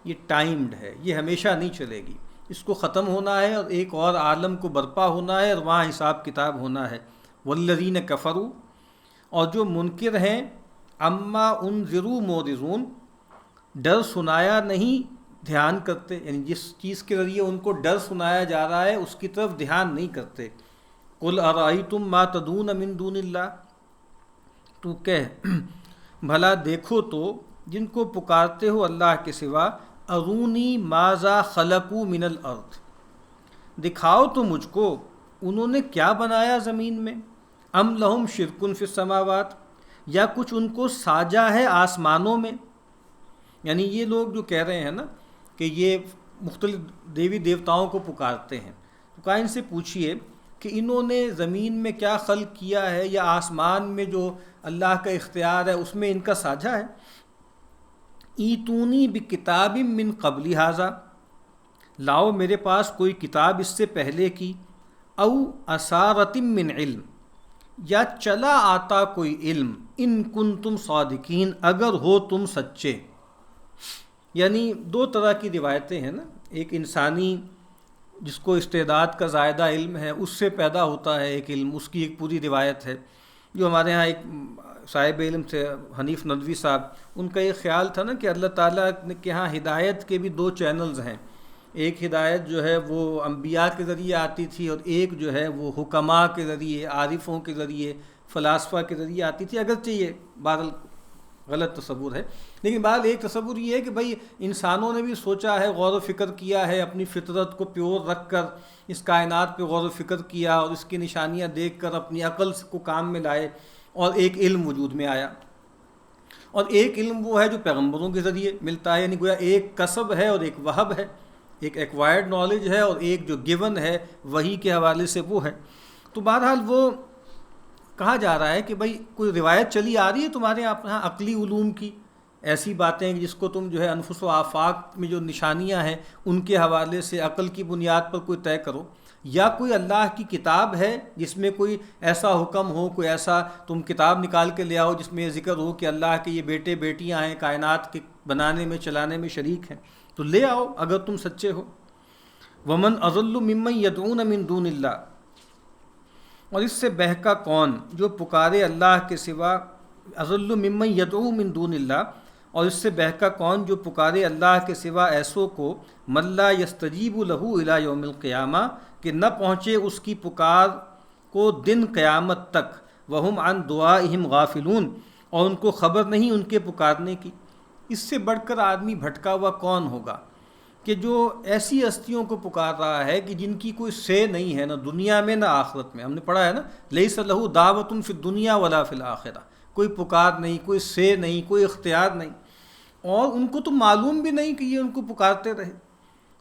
یہ ٹائمڈ ہے، یہ ہمیشہ نہیں چلے گی، اس کو ختم ہونا ہے اور ایک اور عالم کو برپا ہونا ہے اور وہاں حساب کتاب ہونا ہے۔ والذین کفروا، اور جو منکر ہیں، اما انذروا معرضون، ڈر سنایا نہیں دھیان کرتے، یعنی جس چیز کے ذریعے ان کو ڈر سنایا جا رہا ہے اس کی طرف دھیان نہیں کرتے۔ قل ارأیتم ما تدعون من دون اللہ، تو کہہ بھلا دیکھو تو جن کو پکارتے ہو اللہ کے سوا، ارونی ماذا خلقوا من الارض، دکھاؤ تو مجھ کو انہوں نے کیا بنایا زمین میں۔ ام لہم شرک فی السماوات، یا کچھ ان کو ساجا ہے آسمانوں میں۔ یعنی یہ لوگ جو کہہ رہے ہیں نا کہ یہ مختلف دیوی دیوتاؤں کو پکارتے ہیں، تو کہا ان سے پوچھئے کہ انہوں نے زمین میں کیا خلق کیا ہے، یا آسمان میں جو اللہ کا اختیار ہے اس میں ان کا ساجھا ہے۔ ایتونی بکتاب من قبل ھذا، لاؤ میرے پاس کوئی کتاب اس سے پہلے کی، او اثارۃ من علم، یا چلا آتا کوئی علم، ان کنتم صادقین، اگر ہو تم سچے۔ یعنی دو طرح کی روایتیں ہیں نا، ایک انسانی جس کو استعداد کا زائدہ علم ہے اس سے پیدا ہوتا ہے ایک علم، اس کی ایک پوری روایت ہے۔ جو ہمارے ہاں ایک صاحب علم تھے حنیف ندوی صاحب، ان کا یہ خیال تھا نا کہ اللہ تعالیٰ کے ہاں ہدایت کے بھی دو چینلز ہیں، ایک ہدایت جو ہے وہ انبیاء کے ذریعے آتی تھی اور ایک جو ہے وہ حکماء کے ذریعے، عارفوں کے ذریعے، فلاسفہ کے ذریعے آتی تھی۔ اگرچہ یہ بہرحال غلط تصور ہے، لیکن بہرحال ایک تصور یہ ہے کہ بھائی انسانوں نے بھی سوچا ہے، غور و فکر کیا ہے، اپنی فطرت کو پیور رکھ کر اس کائنات پہ غور و فکر کیا اور اس کی نشانیاں دیکھ کر اپنی عقل کو کام میں لائے اور ایک علم وجود میں آیا۔ اور ایک علم وہ ہے جو پیغمبروں کے ذریعے ملتا ہے، یعنی گویا ایک کسب ہے اور ایک وہب ہے، ایک ایکوائرڈ نالج ہے اور ایک جو گیون ہے وحی کے حوالے سے وہ ہے۔ تو بہرحال وہ کہا جا رہا ہے کہ بھائی کوئی روایت چلی آ رہی ہے تمہارے یہاں عقلی علوم کی، ایسی باتیں جس کو تم جو ہے انفس و آفاق میں جو نشانیاں ہیں ان کے حوالے سے عقل کی بنیاد پر کوئی طے کرو، یا کوئی اللہ کی کتاب ہے جس میں کوئی ایسا حکم ہو، کوئی ایسا تم کتاب نکال کے لے آؤ جس میں یہ ذکر ہو کہ اللہ کے یہ بیٹے بیٹیاں ہیں، کائنات کے بنانے میں چلانے میں شریک ہیں، تو لے آؤ اگر تم سچے ہو۔ ومن اضل ممن یدعون من دون اللہ، اور اس سے بہکا کون جو پکارے اللہ کے سوا، اضل ممن یدعو من دون اللہ، اور اس سے بہکا کون جو پکارے اللہ کے سوا ایسوں کو، من لا یستجیب لہ الی یوم القیامہ، کہ نہ پہنچے اس کی پکار کو دن قیامت تک، وہم عن دعائہم غافلون، اور ان کو خبر نہیں ان کے پکارنے کی۔ اس سے بڑھ کر آدمی بھٹکا ہوا کون ہوگا کہ جو ایسی ہستیوں کو پکار رہا ہے کہ جن کی کوئی سے نہیں ہے، نہ دنیا میں نہ آخرت میں۔ ہم نے پڑھا ہے نا، لیس لہ دعوۃ فی الدنیا ولا فی الآخرہ، کوئی پکار نہیں، کوئی سے نہیں، کوئی اختیار نہیں، اور ان کو تو معلوم بھی نہیں کہ یہ ان کو پکارتے رہے۔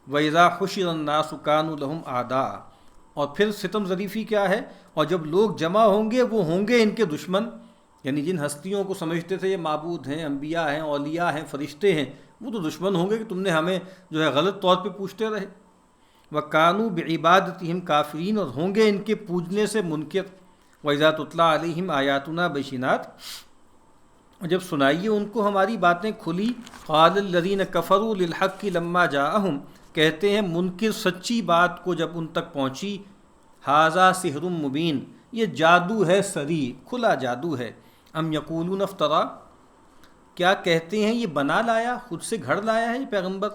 وَإِذَا حُشِرَ النَّاسُ كَانُوا لَهُمْ أَعْدَاءَ، اور پھر ستم ظریفی کیا ہے، اور جب لوگ جمع ہوں گے وہ ہوں گے ان کے دشمن، یعنی جن ہستیوں کو سمجھتے تھے یہ معبود ہیں، انبیاء ہیں، اولیاء ہیں، فرشتے ہیں، وہ تو دشمن ہوں گے کہ تم نے ہمیں جو ہے غلط طور پہ پوچھتے رہے۔ وَكَانُوا بِعِبَادَتِهِمْ كَافِرِينَ، اور ہوں گے ان کے پوجنے سے منکر۔ وَإِذَا تُتْلَىٰ عَلَيْهِمْ آيَاتُنَا بَيِّنَاتٍ، جب سنائیے ان کو ہماری باتیں کھلی، قَالَ الَّذِينَ كَفَرُوا لِلْحَقِّ لَمَّا جَاءَهُمْ، کہتے ہیں منکر سچی بات کو جب ان تک پہنچی، هَٰذَا سِحْرٌ مُبِينٌ، یہ جادو ہے صریح، کھلا جادو ہے۔ ام یقولون افطرا، کیا کہتے ہیں یہ بنا لایا، خود سے گھڑ لایا ہے یہ پیغمبر۔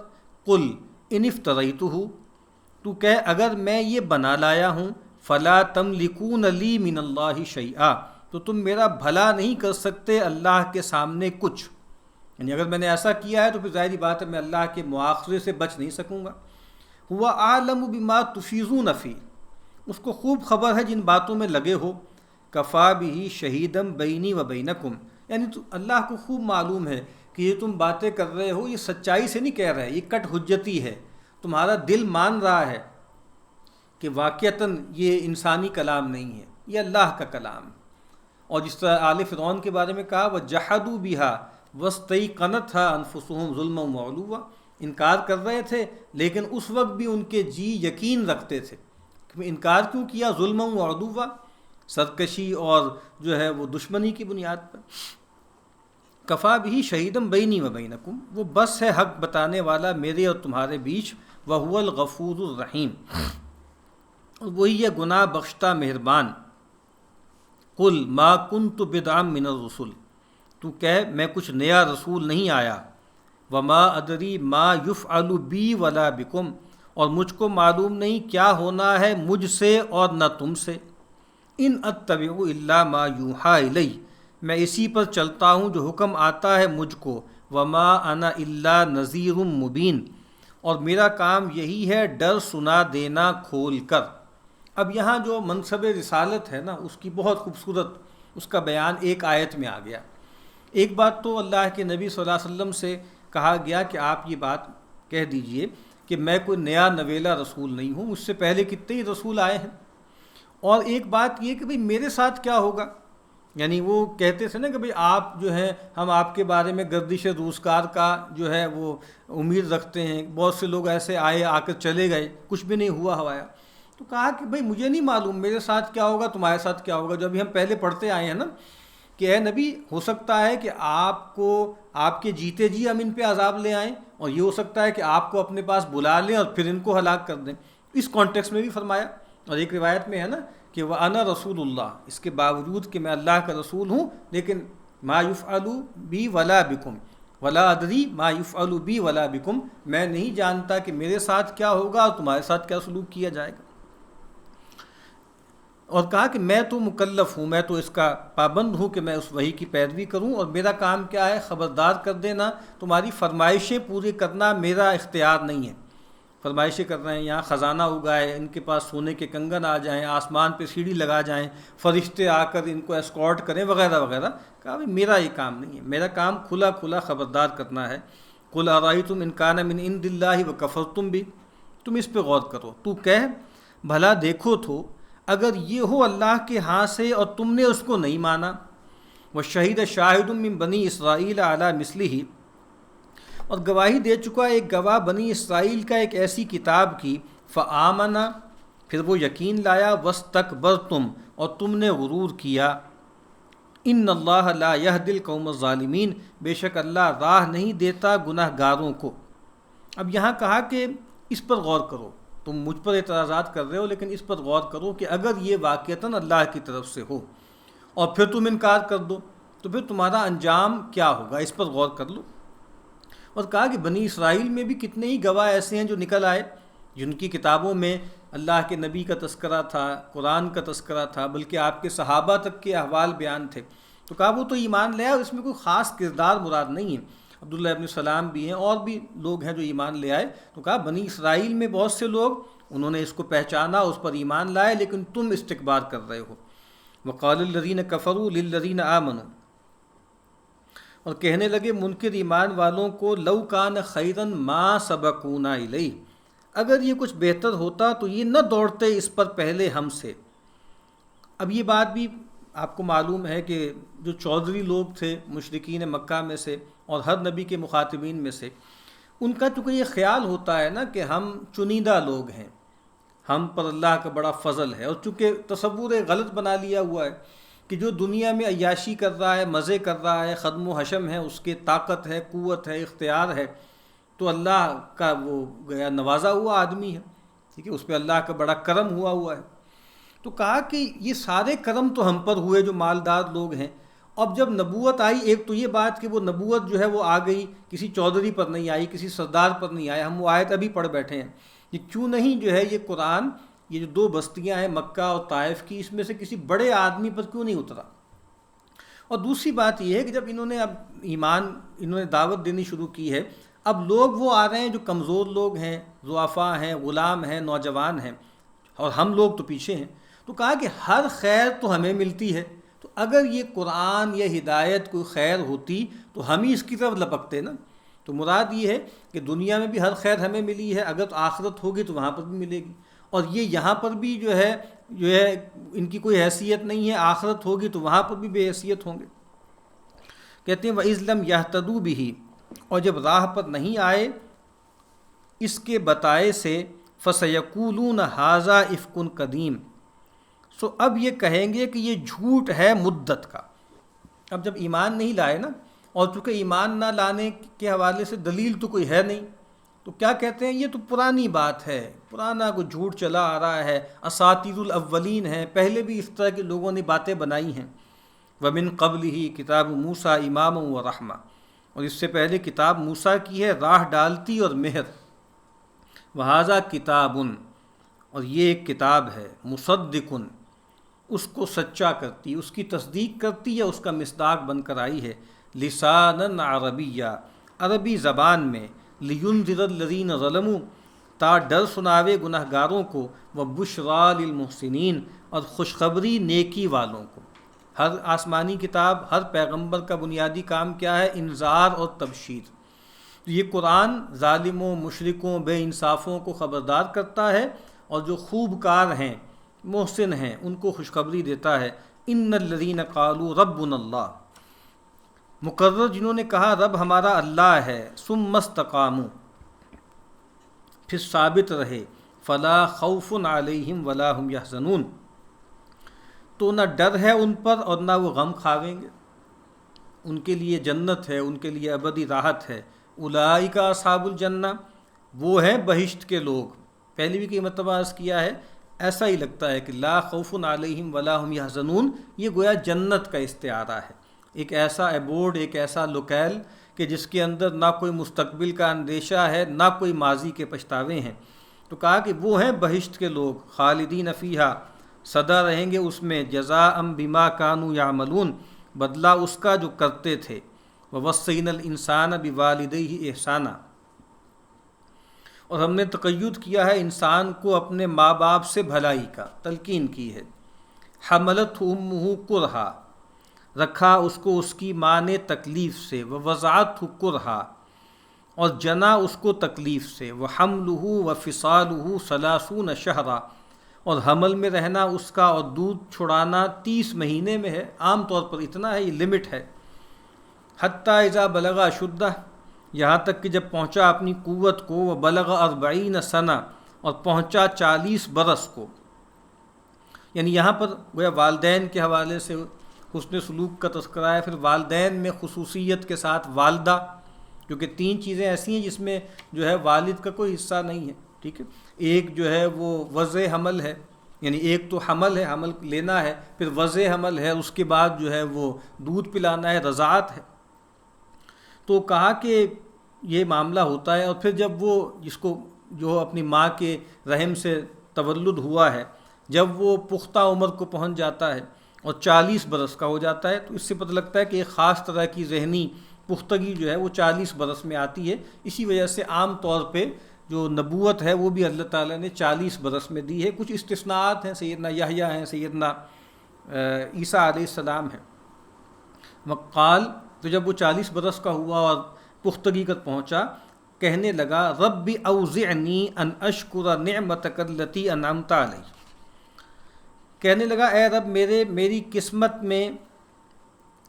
قل ان افتریتہ، تو کہہ اگر میں یہ بنا لایا ہوں، فلا تملکون لی من اللہ شیئا، تو تم میرا بھلا نہیں کر سکتے اللہ کے سامنے کچھ، یعنی اگر میں نے ایسا کیا ہے تو پھر ظاہری بات ہے میں اللہ کے مواخذے سے بچ نہیں سکوں گا۔ ہوا عالم بما تفیضون فی، اس کو خوب خبر ہے جن باتوں میں لگے ہو۔ کفا بہ شہیدم بینی و بینکم، یعنی تو اللہ کو خوب معلوم ہے کہ یہ تم باتیں کر رہے ہو یہ سچائی سے نہیں کہہ رہے، یہ کٹ حجتی ہے، تمہارا دل مان رہا ہے کہ واقعتاً یہ انسانی کلام نہیں ہے، یہ اللہ کا کلام ہے۔ اور جس طرح آل فرعون کے بارے میں کہا، وَجَحَدُوا بِهَا وَاسْتَيْقَنَتْهَا أَنفُسُهُمْ ظُلْمًا وَعُلُوًّا، انکار کر رہے تھے لیکن اس وقت بھی ان کے جی یقین رکھتے تھے۔ انکار کیوں کیا؟ ظلمًا وعلوا، سرکشی اور جو ہے وہ دشمنی کی بنیاد پر۔ کفا بھی شہیدم بینی و بینکم، وہ بس ہے حق بتانے والا میرے اور تمہارے بیچ، وہو الغفور الرحیم، اور وہی ہے گناہ بخشتا مہربان۔ قل ما کنت بدعا من الرسل، تو کہہ میں کچھ نیا رسول نہیں آیا۔ وما ادری ما یفعل بی ولا بکم، اور مجھ کو معلوم نہیں کیا ہونا ہے مجھ سے اور نہ تم سے۔ ان اتبع الا ما یوحی الی، میں اسی پر چلتا ہوں جو حکم آتا ہے مجھ کو۔ وما انا الا نذیر مبین، اور میرا کام یہی ہے ڈر سنا دینا کھول کر۔ اب یہاں جو منصب رسالت ہے نا، اس کی بہت خوبصورت اس کا بیان ایک آیت میں آ گیا۔ ایک بات تو اللہ کے نبی صلی اللہ علیہ وسلم سے کہا گیا کہ آپ یہ بات کہہ دیجئے کہ میں کوئی نیا نویلا رسول نہیں ہوں، مجھ سے پہلے کتنے ہی رسول آئے ہیں۔ اور ایک بات یہ کہ بھئی میرے ساتھ کیا ہوگا، یعنی وہ کہتے تھے نا کہ بھئی آپ جو ہیں، ہم آپ کے بارے میں گردش روزگار کا جو ہے وہ امید رکھتے ہیں، بہت سے لوگ ایسے آئے آ کر چلے گئے، کچھ بھی نہیں ہوا ہوایا۔ تو کہا کہ بھئی مجھے نہیں معلوم میرے ساتھ کیا ہوگا، تمہارے ساتھ کیا ہوگا، جو ابھی ہم پہلے پڑھتے آئے ہیں نا کہ اے نبی ہو سکتا ہے کہ آپ کو آپ کے جیتے جی ہم ان پہ عذاب لے آئیں، اور یہ ہو سکتا ہے کہ آپ کو اپنے پاس بلا لیں اور پھر ان کو ہلاک کر دیں۔ اس کانٹیکس میں بھی فرمایا، اور ایک روایت میں ہے نا کہ وَأَنَا رسول اللہ، اس کے باوجود کہ میں اللہ کا رسول ہوں، لیکن ما یفعل بی ولا بکم ولا ادری ما یفعل بی ولا بکم، میں نہیں جانتا کہ میرے ساتھ کیا ہوگا اور تمہارے ساتھ کیا سلوک کیا جائے گا۔ اور کہا کہ میں تو مکلف ہوں، میں تو اس کا پابند ہوں کہ میں اس وحی کی پیروی کروں، اور میرا کام کیا ہے خبردار کر دینا، تمہاری فرمائشیں پوری کرنا میرا اختیار نہیں ہے۔ فرمائشیں کر رہے ہیں یہاں خزانہ اگائے، ان کے پاس سونے کے کنگن آ جائیں، آسمان پہ سیڑھی لگا جائیں، فرشتے آ کر ان کو اسکارٹ کریں وغیرہ وغیرہ۔ کہا بھائی میرا یہ کام نہیں ہے، میرا کام کھلا کھلا خبردار کرنا ہے۔ قل ارائیتم ان کان من عند اللہ وکفرتم بہ، تم اس پہ غور کرو، تو کہہ بھلا دیکھو تو اگر یہ ہو اللہ کے ہاں سے اور تم نے اس کو نہیں مانا۔ وشہید شاہد من بنی اسرائیل علی مثلہ، اور گواہی دے چکا ایک گواہ بنی اسرائیل کا ایک ایسی کتاب کی، فآمنا، پھر وہ یقین لایا، واستکبرتم، اور تم نے غرور کیا۔ ان اللہ لا یہدی القوم الظالمین، بے شک اللہ راہ نہیں دیتا گناہ گاروں کو۔ اب یہاں کہا کہ اس پر غور کرو، تم مجھ پر اعتراضات کر رہے ہو لیکن اس پر غور کرو کہ اگر یہ واقعتاً اللہ کی طرف سے ہو اور پھر تم انکار کر دو تو پھر تمہارا انجام کیا ہوگا، اس پر غور کر لو۔ اور کہا کہ بنی اسرائیل میں بھی کتنے ہی گواہ ایسے ہیں جو نکل آئے جن کی کتابوں میں اللہ کے نبی کا تذکرہ تھا، قرآن کا تذکرہ تھا، بلکہ آپ کے صحابہ تک کے احوال بیان تھے۔ تو کہا وہ تو ایمان لے آئے، اس میں کوئی خاص کردار مراد نہیں ہے، عبداللہ ابن سلام بھی ہیں اور بھی لوگ ہیں جو ایمان لے آئے۔ تو کہا بنی اسرائیل میں بہت سے لوگ انہوں نے اس کو پہچانا، اس پر ایمان لائے، لیکن تم استکبار کر رہے ہو۔ وقال الذین کفروا للذین آمنوا، اور کہنے لگے منکر ایمان والوں کو لو کان خیرا ما سبقونا الیہ، اگر یہ کچھ بہتر ہوتا تو یہ نہ دوڑتے اس پر پہلے ہم سے۔ اب یہ بات بھی آپ کو معلوم ہے کہ جو چودھری لوگ تھے مشرکین مکہ میں سے اور ہر نبی کے مخاطبین میں سے، ان کا چونکہ یہ خیال ہوتا ہے نا کہ ہم چنیدہ لوگ ہیں، ہم پر اللہ کا بڑا فضل ہے، اور چونکہ تصور غلط بنا لیا ہوا ہے کہ جو دنیا میں عیاشی کر رہا ہے، مزے کر رہا ہے، خدم و حشم ہے، اس کے طاقت ہے، قوت ہے، اختیار ہے، تو اللہ کا وہ گیا نوازا ہوا آدمی ہے، ٹھیک ہے، اس پہ اللہ کا بڑا کرم ہوا ہے۔ تو کہا کہ یہ سارے کرم تو ہم پر ہوئے جو مالدار لوگ ہیں، اب جب نبوت آئی، ایک تو یہ بات کہ وہ نبوت جو ہے وہ آ گئی کسی چودھری پر نہیں آئی، کسی سردار پر نہیں آئی، ہم وہ آیت ابھی پڑھ بیٹھے ہیں کہ کیوں نہیں جو ہے یہ قرآن، یہ جو دو بستیاں ہیں مکہ اور طائف کی، اس میں سے کسی بڑے آدمی پر کیوں نہیں اترا۔ اور دوسری بات یہ ہے کہ جب انہوں نے دعوت دینی شروع کی ہے، اب لوگ وہ آ رہے ہیں جو کمزور لوگ ہیں، ضعفاء ہیں، غلام ہیں، نوجوان ہیں، اور ہم لوگ تو پیچھے ہیں۔ تو کہا کہ ہر خیر تو ہمیں ملتی ہے، تو اگر یہ قرآن یا ہدایت کوئی خیر ہوتی تو ہم ہی اس کی طرف لپکتے نا۔ تو مراد یہ ہے کہ دنیا میں بھی ہر خیر ہمیں ملی ہے، اگر آخرت ہوگی تو وہاں پر بھی ملے گی، اور یہ یہاں پر بھی جو ہے ان کی کوئی حیثیت نہیں ہے، آخرت ہوگی تو وہاں پر بھی بے حیثیت ہوں گے۔ کہتے ہیں وَإِذْ لَمْ يَهْتَدُوا بِهِ، اور جب راہ پر نہیں آئے اس کے بتائے سے، فَسَيَقُولُونَ هَذَا إِفْكٌ قَدِيمٌ، سو اب یہ کہیں گے کہ یہ جھوٹ ہے مدت کا۔ اب جب ایمان نہیں لائے نا، اور چونکہ ایمان نہ لانے کے حوالے سے دلیل تو کوئی ہے نہیں، تو کیا کہتے ہیں یہ تو پرانی بات ہے، پرانا کوئی جھوٹ چلا آ رہا ہے، اساطیر الاولین ہے، پہلے بھی اس طرح کے لوگوں نے باتیں بنائی ہیں۔ وَمِن قَبْلِهِ کتاب موسیٰ اماما ورحمہ، اور اس سے پہلے کتاب موسیٰ کی ہے راہ ڈالتی اور مہر۔ وَهَذَا کتاب، اور یہ ایک کتاب ہے، مصدق، اس کو سچا کرتی، اس کی تصدیق کرتی ہے، اس کا مصداق بن کر آئی ہے، لسانًا عربیہ، عربی زبان میں، لینذر الذین ظلموا، تا ڈر سناوے گناہ گاروں کو، وبشریٰ للمحسنین، اور خوشخبری نیکی والوں کو۔ ہر آسمانی کتاب، ہر پیغمبر کا بنیادی کام کیا ہے؟ انذار اور تبشیر۔ تو یہ قرآن ظالموں، مشرکوں، بے انصافوں کو خبردار کرتا ہے، اور جو خوب کار ہیں، محسن ہیں، ان کو خوشخبری دیتا ہے۔ ان الذین قالوا ربنا اللہ، مقرر جنہوں نے کہا رب ہمارا اللہ ہے، ثم استقاموا، پھر ثابت رہے، فلا خوف علیہم ولا هم یحزنون، تو نہ ڈر ہے ان پر اور نہ وہ غم کھاویں گے، ان کے لیے جنت ہے، ان کے لیے ابدی راحت ہے۔ اولئک اصحاب الجنہ، وہ ہیں بہشت کے لوگ۔ پہلے بھی کئی مرتبہ عرض کیا ہے، ایسا ہی لگتا ہے کہ لا خوف علیہم ولا هم یحزنون، یہ گویا جنت کا استعارہ ہے، ایک ایسا ایبورڈ، ایک ایسا لوکیل کہ جس کے اندر نہ کوئی مستقبل کا اندیشہ ہے، نہ کوئی ماضی کے پچھتاوے ہیں۔ تو کہا کہ وہ ہیں بہشت کے لوگ، خالدین فیہا، سدا رہیں گے اس میں، جزاء بما کانوا یعملون، بدلہ اس کا جو کرتے تھے۔ ووصینا الانسان بوالدیہ احسانا، اور ہم نے تقید کیا ہے انسان کو اپنے ماں باپ سے بھلائی کا، تلقین کی ہے۔ حملتہ امہ کرہا، رکھا اس کو اس کی ماں نے تکلیف سے، ووضعتہ کرہا، اور جنا اس کو تکلیف سے، وحملہ وفصالہ 30 شہرا، اور حمل میں رہنا اس کا اور دودھ چھڑانا 30 مہینے میں ہے، عام طور پر اتنا ہے، یہ لمٹ ہے۔ حتیٰ اذا بلغ اشدہ، یہاں تک کہ جب پہنچا اپنی قوت کو، وبلغ 40 سنہ، اور پہنچا 40 برس کو۔ یعنی یہاں پر گویا والدین کے حوالے سے حسن سلوک کا تذکرہ ہے، پھر والدین میں خصوصیت کے ساتھ والدہ، کیونکہ 3 چیزیں ایسی ہیں جس میں جو ہے والد کا کوئی حصہ نہیں ہے، ٹھیک ہے۔ ایک جو ہے وہ وضع حمل ہے، یعنی ایک تو حمل ہے، حمل لینا ہے، پھر وضع حمل ہے، اس کے بعد جو ہے وہ دودھ پلانا ہے، رضاعت ہے۔ تو کہا کہ یہ معاملہ ہوتا ہے، اور پھر جب وہ جس کو جو اپنی ماں کے رحم سے تولد ہوا ہے، جب وہ پختہ عمر کو پہنچ جاتا ہے اور 40 برس کا ہو جاتا ہے، تو اس سے پتہ لگتا ہے کہ ایک خاص طرح کی ذہنی پختگی جو ہے وہ 40 برس میں آتی ہے۔ اسی وجہ سے عام طور پہ جو نبوت ہے وہ بھی اللہ تعالیٰ نے 40 برس میں دی ہے۔ کچھ استثناءات ہیں، سیدنا یحییٰ ہیں، سیدنا عیسیٰ علیہ السلام ہیں۔ وقال، تو جب وہ 40 برس کا ہوا اور پختگی کا پہنچا، کہنے لگا رب اوزعنی ان اشکر نعمتک التی انعمت علی، کہنے لگا اے رب میری قسمت میں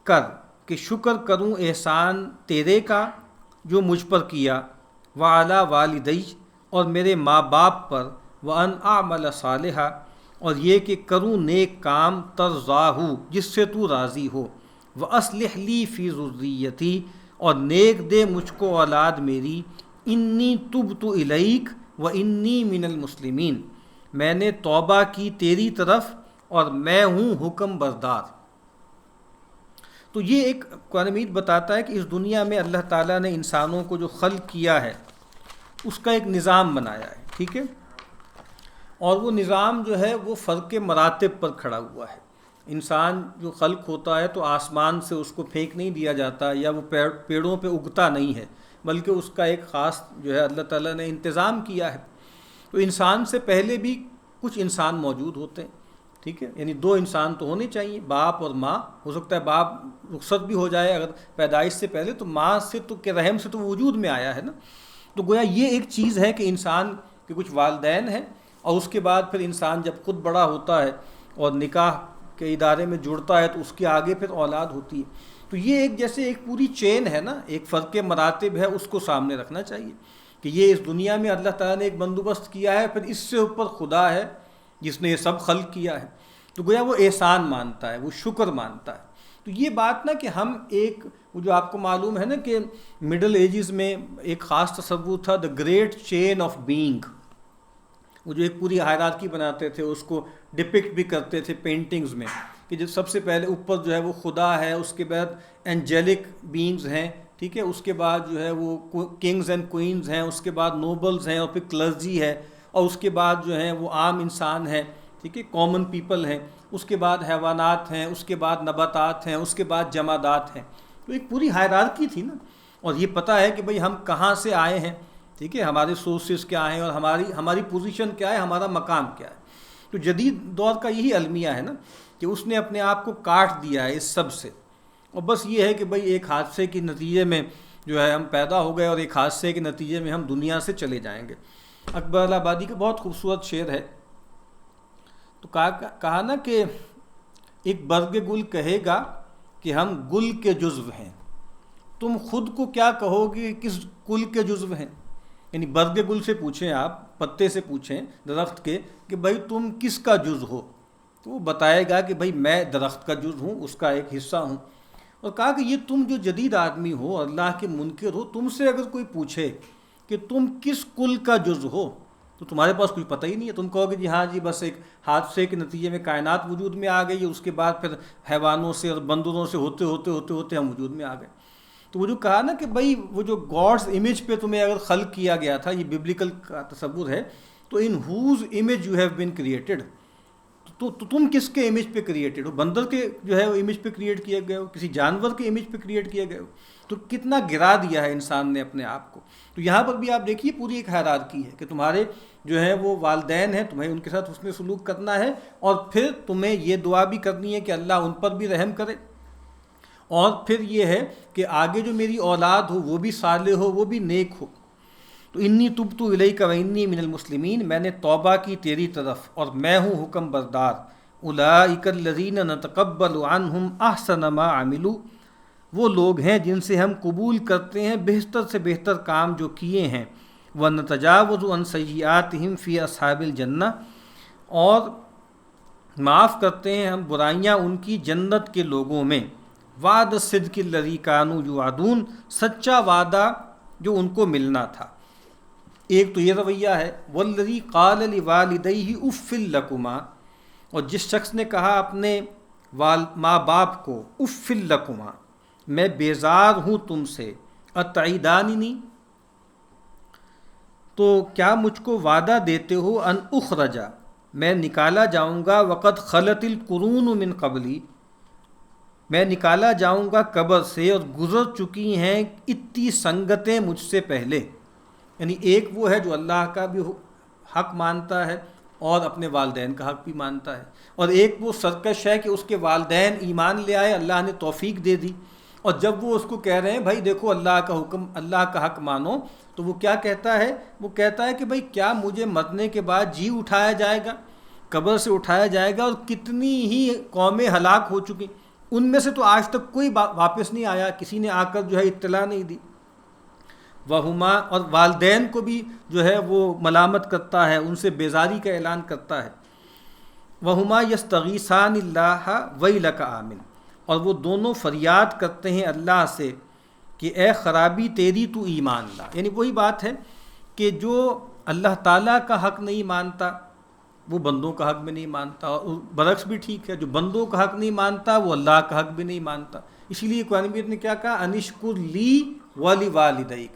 کر کہ شکر کروں احسان تیرے کا جو مجھ پر کیا، وعلی والدی، اور میرے ماں باپ پر، وان اعمل صالحا، اور یہ کہ کروں نیک کام ترضاہ جس سے تو راضی ہو، واصلح لی فی ذریتی، اور نیک دے مجھ کو اولاد میری، انی تبت الیک وانی من المسلمین، میں نے توبہ کی تیری طرف اور میں ہوں حکم بردار۔ تو یہ ایک قرآن مجید بتاتا ہے کہ اس دنیا میں اللہ تعالیٰ نے انسانوں کو جو خلق کیا ہے اس کا ایک نظام بنایا ہے، ٹھیک ہے، اور وہ نظام جو ہے وہ فرق مراتب پر کھڑا ہوا ہے۔ انسان جو خلق ہوتا ہے تو آسمان سے اس کو پھینک نہیں دیا جاتا، یا وہ پیڑوں پہ اگتا نہیں ہے، بلکہ اس کا ایک خاص جو ہے اللہ تعالیٰ نے انتظام کیا ہے۔ تو انسان سے پہلے بھی کچھ انسان موجود ہوتے ہیں، ٹھیک ہے، یعنی 2 انسان تو ہونے چاہیے، باپ اور ماں۔ ہو سکتا ہے باپ رخصت بھی ہو جائے اگر پیدائش سے پہلے، تو ماں سے تو کہ رحم سے تو وجود میں آیا ہے نا۔ تو گویا یہ ایک چیز ہے کہ انسان کے کچھ والدین ہیں، اور اس کے بعد پھر انسان جب خود بڑا ہوتا ہے اور نکاح کے ادارے میں جڑتا ہے تو اس کے آگے پھر اولاد ہوتی ہے۔ تو یہ ایک جیسے ایک پوری چین ہے نا، ایک فرق مراتب ہے، اس کو سامنے رکھنا چاہیے کہ یہ اس دنیا میں اللہ تعالیٰ نے ایک بندوبست کیا ہے، پھر اس سے اوپر خدا ہے جس نے یہ سب خلق کیا ہے۔ تو گویا وہ احسان مانتا ہے، وہ شکر مانتا ہے۔ تو یہ بات نا کہ ہم ایک وہ جو آپ کو معلوم ہے نا کہ مڈل ایجز میں ایک خاص تصور تھا، the great chain of being, وہ جو ایک پوری ہائرارکی بناتے تھے، اس کو ڈپکٹ بھی کرتے تھے پینٹنگز میں، کہ جو سب سے پہلے اوپر جو ہے وہ خدا ہے، اس کے بعد اینجلک بینگز ہیں، ٹھیک ہے، اس کے بعد جو ہے وہ کنگز اینڈ کوئنز ہیں، اس کے بعد نوبلز ہیں، اور پھر کلرجی ہے، اور اس کے بعد جو ہیں وہ عام انسان ہیں، ٹھیک ہے، کامن پیپل ہیں، اس کے بعد حیوانات ہیں، اس کے بعد نباتات ہیں، اس کے بعد جمادات ہیں۔ تو ایک پوری ہائرارکی تھی نا، اور یہ پتہ ہے کہ بھئی ہم کہاں سے آئے ہیں، ٹھیک ہے، ہمارے سورسز کیا ہیں، اور ہماری پوزیشن کیا ہے، ہمارا مقام کیا ہے۔ تو جدید دور کا یہی المیہ ہے نا کہ اس نے اپنے آپ کو کاٹ دیا ہے اس سب سے، اور بس یہ ہے کہ بھئی ایک حادثے کے نتیجے میں جو ہے ہم پیدا ہو گئے، اور ایک حادثے کے نتیجے میں ہم دنیا سے چلے جائیں گے۔ اکبر الہ کا بہت خوبصورت شعر ہے، تو کہا نا کہ ایک برگ گل کہے گا کہ ہم گل کے جزو ہیں، تم خود کو کیا کہو گے کس کل کے جزو ہیں؟ یعنی برگ گل سے پوچھیں، آپ پتے سے پوچھیں درخت کے کہ بھائی تم کس کا جز ہو، تو وہ بتائے گا کہ بھائی میں درخت کا جز ہوں، اس کا ایک حصہ ہوں۔ اور کہا کہ یہ تم جو جدید آدمی ہو، اللہ کے منکر ہو، تم سے اگر کوئی پوچھے کہ تم کس کل کا جز ہو تو تمہارے پاس کوئی پتہ ہی نہیں ہے، تم کہو گے جی ہاں جی بس ایک حادثے کے نتیجے میں کائنات وجود میں آ گئی، اس کے بعد پھر حیوانوں سے اور بندروں سے ہوتے ہوتے ہوتے ہوتے ہم وجود میں آ گئے۔ تو وہ جو کہا نا کہ بھائی وہ جو گاڈز امیج پہ تمہیں اگر خلق کیا گیا تھا، یہ ببلیکل کا تصور ہے، تو in whose image you have been created, تو تم کس کے امیج پہ کریٹڈ ہو؟ بندر کے جو ہے وہ امیج پہ کریٹ کیے گئے ہو، کسی جانور کے امیج پہ کریٹ کیے گئے ہو، تو کتنا گرا دیا ہے انسان نے اپنے آپ کو۔ تو یہاں پر بھی آپ دیکھیے پوری ایک ہائرارکی ہے کہ تمہارے جو ہے وہ والدین ہیں، تمہیں ان کے ساتھ حسن سلوک کرنا ہے، اور پھر تمہیں یہ دعا بھی کرنی ہے کہ اللہ ان پر بھی رحم کرے، اور پھر یہ ہے کہ آگے جو میری اولاد ہو وہ بھی صالح ہو، وہ بھی نیک ہو۔ تو انی تبت الیک وانی من المسلمین، میں نے توبہ کی تیری طرف اور میں ہوں حکم بردار۔ اولئک الذین نتقبل عنہم احسن ما عملوا، وہ لوگ ہیں جن سے ہم قبول کرتے ہیں بہتر سے بہتر کام جو کیے ہیں، ونتجاوز عن سیئاتہم فی اصحاب الجنہ، اور معاف کرتے ہیں ہم برائیاں ان کی جنت کے لوگوں میں، وعد الصدق الذی کانوا یوعدون، سچا وعدہ جو ان کو ملنا تھا۔ ایک تو یہ رویہ ہے، والذی قال لوالدیہ اف لکما، اور جس شخص نے کہا اپنے ماں باپ کو اف لکما، میں بیزار ہوں تم سے، اتعیداننی، تو کیا مجھ کو وعدہ دیتے ہو ان اخرجا، میں نکالا جاؤں گا، وقد خلت القرون من قبلی، میں نکالا جاؤں گا قبر سے اور گزر چکی ہیں اتنی سنگتیں مجھ سے پہلے. یعنی ایک وہ ہے جو اللہ کا بھی حق مانتا ہے اور اپنے والدین کا حق بھی مانتا ہے، اور ایک وہ سرکش ہے کہ اس کے والدین ایمان لے آئے، اللہ نے توفیق دے دی، اور جب وہ اس کو کہہ رہے ہیں بھائی دیکھو اللہ کا حکم، اللہ کا حق مانو، تو وہ کیا کہتا ہے؟ وہ کہتا ہے کہ بھائی کیا مجھے مرنے کے بعد جی اٹھایا جائے گا، قبر سے اٹھایا جائے گا، اور کتنی ہی قومیں ہلاک ہو چکی، ان میں سے تو آج تک کوئی واپس نہیں آیا، کسی نے آ کر جو ہے اطلاع نہیں دی. وہما، اور والدین کو بھی جو ہے وہ ملامت کرتا ہے، ان سے بیزاری کا اعلان کرتا ہے. وہما یستغیثان اللہ ویلک آمن، اور وہ دونوں فریاد کرتے ہیں اللہ سے کہ اے خرابی تیری تو ایمان لا. یعنی وہی بات ہے کہ جو اللہ تعالیٰ کا حق نہیں مانتا وہ بندوں کا حق بھی نہیں مانتا، اور برعکس بھی ٹھیک ہے، جو بندوں کا حق نہیں مانتا وہ اللہ کا حق بھی نہیں مانتا. اسی لیے قرآن مجید نے کیا کہا؟ انشکر لی ولی والدیک،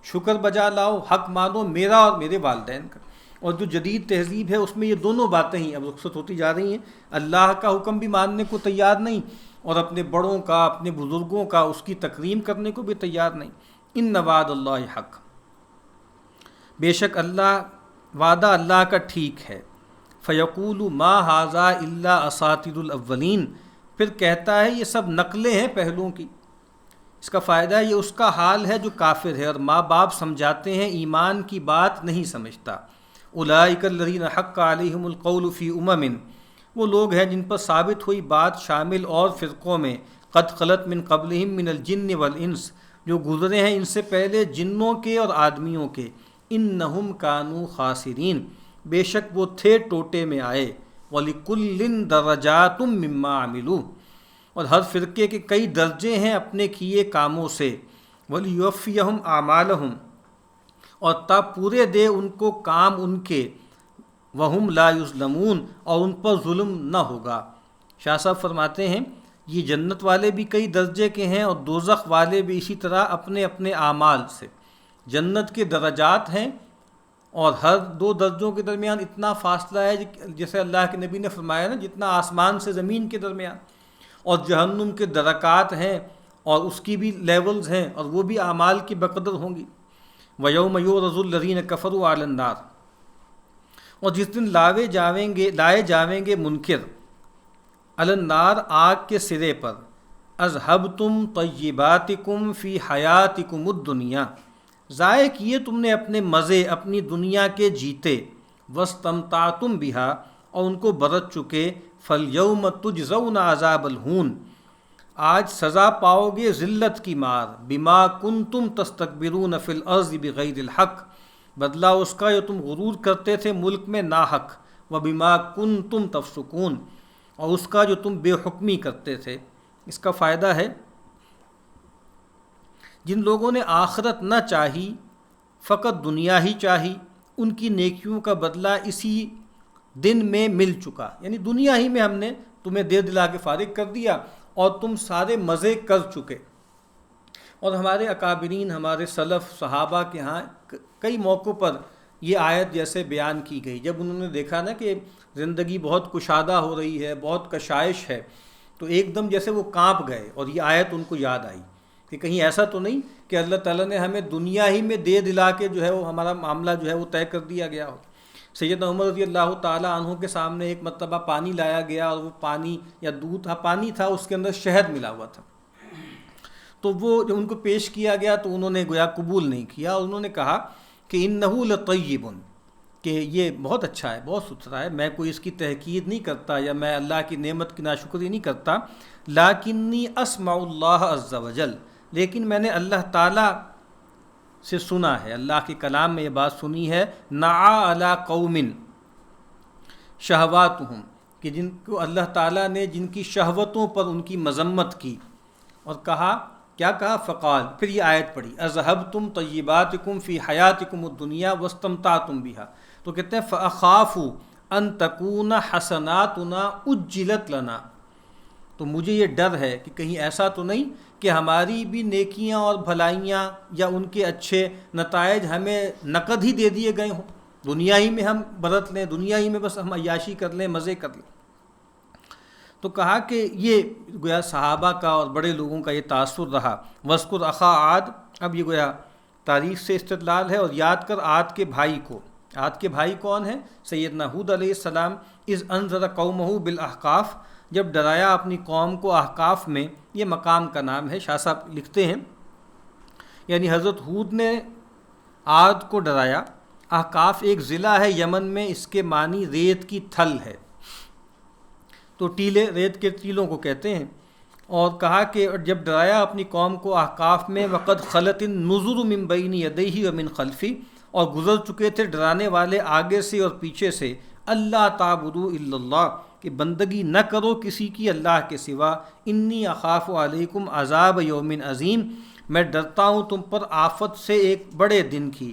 شکر بجا لاؤ، حق مانو میرا اور میرے والدین کا. اور جو جدید تہذیب ہے اس میں یہ دونوں باتیں ہی اب رخصت ہوتی جا رہی ہیں، اللہ کا حکم بھی ماننے کو تیار نہیں اور اپنے بڑوں کا، اپنے بزرگوں کا، اس کی تکریم کرنے کو بھی تیار نہیں. ان وعد اللہ حق، بے شک وعدہ اللہ کا ٹھیک ہے. فیقول ما ھذا الا اساطیر الاولین، پھر کہتا ہے یہ سب نقلیں ہیں پہلوں کی. اس کا فائدہ ہے یہ اس کا حال ہے جو کافر ہے اور ماں باپ سمجھاتے ہیں، ایمان کی بات نہیں سمجھتا. اولئک الذین حق علیہم القول فی امم، وہ لوگ ہیں جن پر ثابت ہوئی بات شامل اور فرقوں میں، قد خلت من قبلہم من الجن والانس، جو گزرے ہیں ان سے پہلے جنوں کے اور آدمیوں کے. انہم کانوا خاسرین، بے شک وہ تھے ٹوٹے میں آئے. وَلِكُلٍّ دَرَجَاتٌ مِّمَّا عَمِلُوا، اور ہر فرقے کے کئی درجے ہیں اپنے کیے کاموں سے. وَلِيُوَفِّيَهُمْ أَعْمَالَهُمْ، اور تب پورے دے ان کو کام ان کے. وَهُمْ لَا يُظْلَمُونَ، اور ان پر ظلم نہ ہوگا. شاہ صاحب فرماتے ہیں یہ جنت والے بھی کئی درجے کے ہیں اور دوزخ والے بھی اسی طرح اپنے اپنے اعمال سے. جنت کے درجات ہیں اور ہر دو درجوں کے درمیان اتنا فاصلہ ہے جیسے اللہ کے نبی نے فرمایا نا، جتنا آسمان سے زمین کے درمیان. اور جہنم کے درکات ہیں اور اس کی بھی لیولز ہیں اور وہ بھی اعمال کی بقدر ہوں گی. وَيَوْمَ يُعْرَضُ الَّذِينَ كَفَرُوا عَلَى النَّارِ، اور جس دن لائے جاویں گے منکر، علی النار، آگ کے سرے پر. اذهبتم طیباتکم فی حیاتکم الدنیا، ضائع کیے تم نے اپنے مزے اپنی دنیا کے جیتے. واستمتعتم بہا، اور ان کو برت چکے. فالیوم تجزون عذاب الہون، آج سزا پاؤ گے ذلت کی مار. بما کنتم تستکبرون فی الارض بغیر الحق، بدلہ اس کا جو تم غرور کرتے تھے ملک میں ناحق. وبما کنتم تفسقون، اور اس کا جو تم بے حکمی کرتے تھے. اس کا فائدہ ہے جن لوگوں نے آخرت نہ چاہی، فقط دنیا ہی چاہی، ان کی نیکیوں کا بدلہ اسی دن میں مل چکا. یعنی دنیا ہی میں ہم نے تمہیں دے دلا کے فارغ کر دیا اور تم سارے مزے کر چکے. اور ہمارے اکابرین، ہمارے سلف صحابہ کے ہاں کئی موقعوں پر یہ آیت جیسے بیان کی گئی، جب انہوں نے دیکھا نا کہ زندگی بہت کشادہ ہو رہی ہے، بہت کشائش ہے، تو ایک دم جیسے وہ کانپ گئے اور یہ آیت ان کو یاد آئی کہ کہیں ایسا تو نہیں کہ اللہ تعالیٰ نے ہمیں دنیا ہی میں دے دلا کے جو ہے وہ ہمارا معاملہ جو ہے وہ طے کر دیا گیا ہو. سیدنا عمر رضی اللہ تعالیٰ عنہ کے سامنے ایک مرتبہ پانی لایا گیا اور وہ پانی یا دودھ تھا، پانی تھا، اس کے اندر شہد ملا ہوا تھا. تو وہ جب ان کو پیش کیا گیا تو انہوں نے گویا قبول نہیں کیا، اور انہوں نے کہا کہ انہ لطیب، کہ یہ بہت اچھا ہے، بہت ستھرا ہے، میں کوئی اس کی تحقیر نہیں کرتا یا میں اللہ کی نعمت کی ناشکری نہیں کرتا. لیکنی اسمع اللہ عز وجل، لیکن میں نے اللہ تعالیٰ سے سنا ہے، اللہ کے کلام میں یہ بات سنی ہے. نعا علی قوم شہواتہم، کہ جن کو اللہ تعالیٰ نے جن کی شہوتوں پر ان کی مذمت کی، اور کہا کیا کہا؟ فقال، پھر یہ آیت پڑھی، اذهبتم طیباتکم فی حیاتکم الدنیا واستمتعتم بہا. تو کہتے ہیں فاخاف ان تکون حسناتنا اجلت لنا، تو مجھے یہ ڈر ہے کہ کہیں ایسا تو نہیں کہ ہماری بھی نیکیاں اور بھلائیاں یا ان کے اچھے نتائج ہمیں نقد ہی دے دیے گئے ہوں، دنیا ہی میں ہم برت لیں، دنیا ہی میں بس ہم عیاشی کر لیں، مزے کر لیں۔ تو کہا کہ یہ گویا صحابہ کا اور بڑے لوگوں کا یہ تاثر رہا۔ وَاذْكُرْ أَخَا عَادٍ، اب یہ گویا تاریخ سے استدلال ہے، اور یاد کر عاد کے بھائی کو۔ عاد کے بھائی کون ہیں؟ سیدنا ہود علیہ السلام۔ اذ انذر قومہ بالاحقاف، جب ڈرایا اپنی قوم کو احقاف میں، یہ مقام کا نام ہے، شاہ صاحب لکھتے ہیں یعنی حضرت ہود نے عاد کو ڈرایا۔ احقاف ایک ضلع ہے یمن میں، اس کے معنی ریت کی تھل ہے، تو ٹیلے ریت کے ٹیلوں کو کہتے ہیں۔ اور کہا کہ جب ڈرایا اپنی قوم کو احقاف میں، وقد خلت النذر من بین یدیہ ومن خلفی، اور گزر چکے تھے ڈرانے والے آگے سے اور پیچھے سے، اللہ تعبدوا الا اللہ، کہ بندگی نہ کرو کسی کی اللہ کے سوا، انی اخاف علیکم عذاب یوم عظیم، میں ڈرتا ہوں تم پر آفت سے ایک بڑے دن کی۔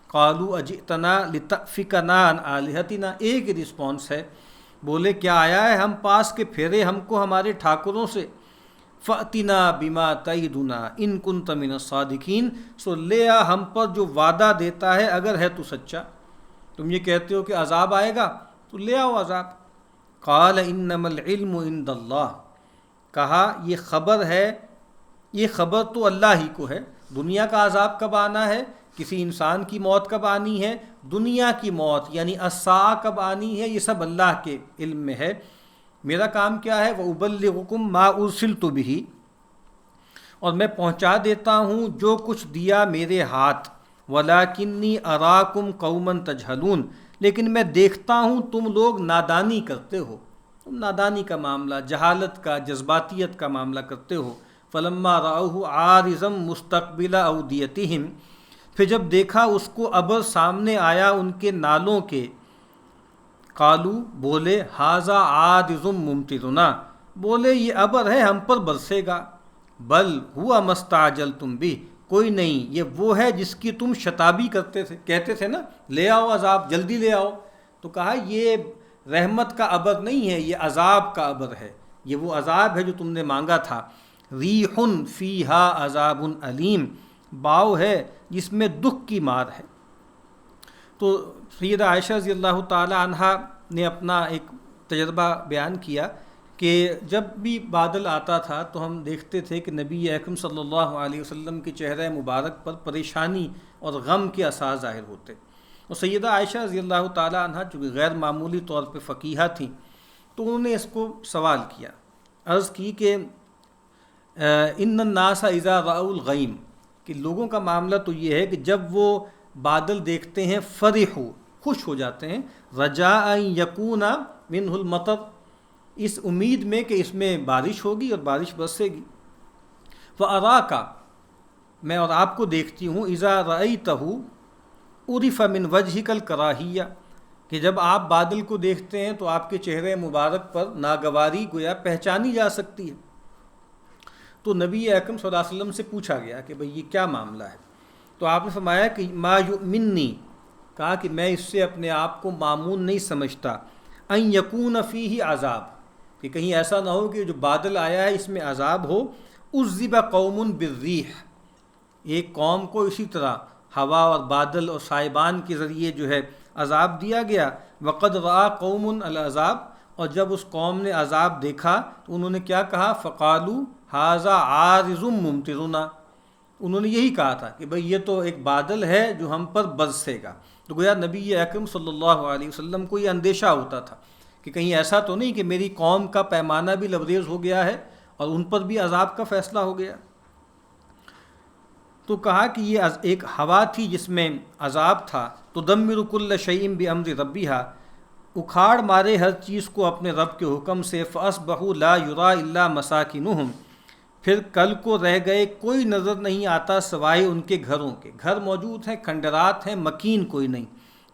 قالوا اجئتنا لتأفکنا عن آلہتنا، ایک ہی رسپانس ہے، بولے کیا آیا ہے ہم پاس کہ پھیرے ہم کو ہمارے ٹھاکروں سے، فأتنا بما تعدنا ان کنت من الصادقین، سو لے آ ہم پر جو وعدہ دیتا ہے اگر ہے تو سچا۔ تم یہ کہتے ہو کہ عذاب آئے گا تو لے آؤ عذاب۔ قال انما العلم عند اللہ، کہا یہ خبر ہے، یہ خبر تو اللہ ہی کو ہے، دنیا کا عذاب کب آنا ہے، کسی انسان کی موت کب آنی ہے، دنیا کی موت یعنی الساعہ کب آنی ہے، یہ سب اللہ کے علم میں ہے، میرا کام کیا ہے، وَأُبَلِّغُكُم مَّا أُرْسِلْتُ بِهِ، اور میں پہنچا دیتا ہوں جو کچھ دیا میرے ہاتھ، وَلَٰكِنِّي أَرَاكُمْ قَوْمًا تَجْهَلُونَ، لیکن میں دیکھتا ہوں تم لوگ نادانی کرتے ہو، تم نادانی کا معاملہ، جہالت کا، جذباتیت کا معاملہ کرتے ہو۔ فَلَمَّا رَأَوْهُ عَارِضًا مُسْتَقْبِلَ أَوْدِيَتِهِمْ، پھر جب دیکھا اس کو ابر سامنے آیا ان کے نالوں کے، قالو بولے ھذا عارض ممطرنا، بولے یہ ابر ہے ہم پر برسے گا، بل ہوا ما استعجلتم بہ، کوئی نہیں یہ وہ ہے جس کی تم شتابی کرتے تھے، کہتے تھے نا لے آؤ عذاب، جلدی لے آؤ، تو کہا یہ رحمت کا ابر نہیں ہے، یہ عذاب کا ابر ہے، یہ وہ عذاب ہے جو تم نے مانگا تھا۔ ریح فیہا عذاب علیم، باؤ ہے جس میں دکھ کی مار ہے۔ تو سیدہ عائشہ رضی اللہ تعالی عنہا نے اپنا ایک تجربہ بیان کیا کہ جب بھی بادل آتا تھا تو ہم دیکھتے تھے کہ نبی اکرم صلی اللہ علیہ وسلم کے چہرہ مبارک پر پریشانی اور غم کے آثار ظاہر ہوتے، اور سیدہ عائشہ رضی اللہ تعالی عنہا چونکہ غیر معمولی طور پہ فقیہہ تھیں تو انہوں نے اس کو سوال کیا، عرض کی کہ ان الناس اذا رأوا الغیم، کہ لوگوں کا معاملہ تو یہ ہے کہ جب وہ بادل دیکھتے ہیں فرحوا، خوش ہو جاتے ہیں، رجاء یکون منہ المطر، اس امید میں کہ اس میں بارش ہوگی اور بارش برسے گی۔ فاراک، میں اور آپ کو دیکھتی ہوں، اذا رأیتہ عرف من وجہک الکراہیہ، کہ جب آپ بادل کو دیکھتے ہیں تو آپ کے چہرے مبارک پر ناگواری گویا پہچانی جا سکتی ہے۔ تو نبی اکرم صلی اللہ علیہ وسلم سے پوچھا گیا کہ بھئی یہ کیا معاملہ ہے، تو آپ نے فرمایا کہ ما یؤمنی، کہا کہ میں اس سے اپنے آپ کو معمون نہیں سمجھتا، ان یکون فیہ عذاب، کہ کہیں ایسا نہ ہو کہ جو بادل آیا ہے اس میں عذاب ہو، عذب قوم بالریح، ایک قوم کو اسی طرح ہوا اور بادل اور سائبان کے ذریعے جو ہے عذاب دیا گیا، وقد رأى قوم العذاب، اور جب اس قوم نے عذاب دیکھا تو انہوں نے کیا کہا، فقالوا ھذا عارض ممطرنا، انہوں نے یہی کہا تھا کہ بھئی یہ تو ایک بادل ہے جو ہم پر برسے گا۔ تو گویا نبی اکرم صلی اللہ علیہ وسلم کو یہ اندیشہ ہوتا تھا کہ کہیں ایسا تو نہیں کہ میری قوم کا پیمانہ بھی لبریز ہو گیا ہے اور ان پر بھی عذاب کا فیصلہ ہو گیا۔ تو کہا کہ یہ ایک ہوا تھی جس میں عذاب تھا، تدمر کل شیء بامر ربھا، اکھاڑ مارے ہر چیز کو اپنے رب کے حکم سے، فاصبحوا لا یری الا مساکنہم، پھر کل کو رہ گئے کوئی نظر نہیں آتا سوائے ان کے گھروں کے، گھر موجود ہیں، کھنڈرات ہیں، مکین کوئی نہیں۔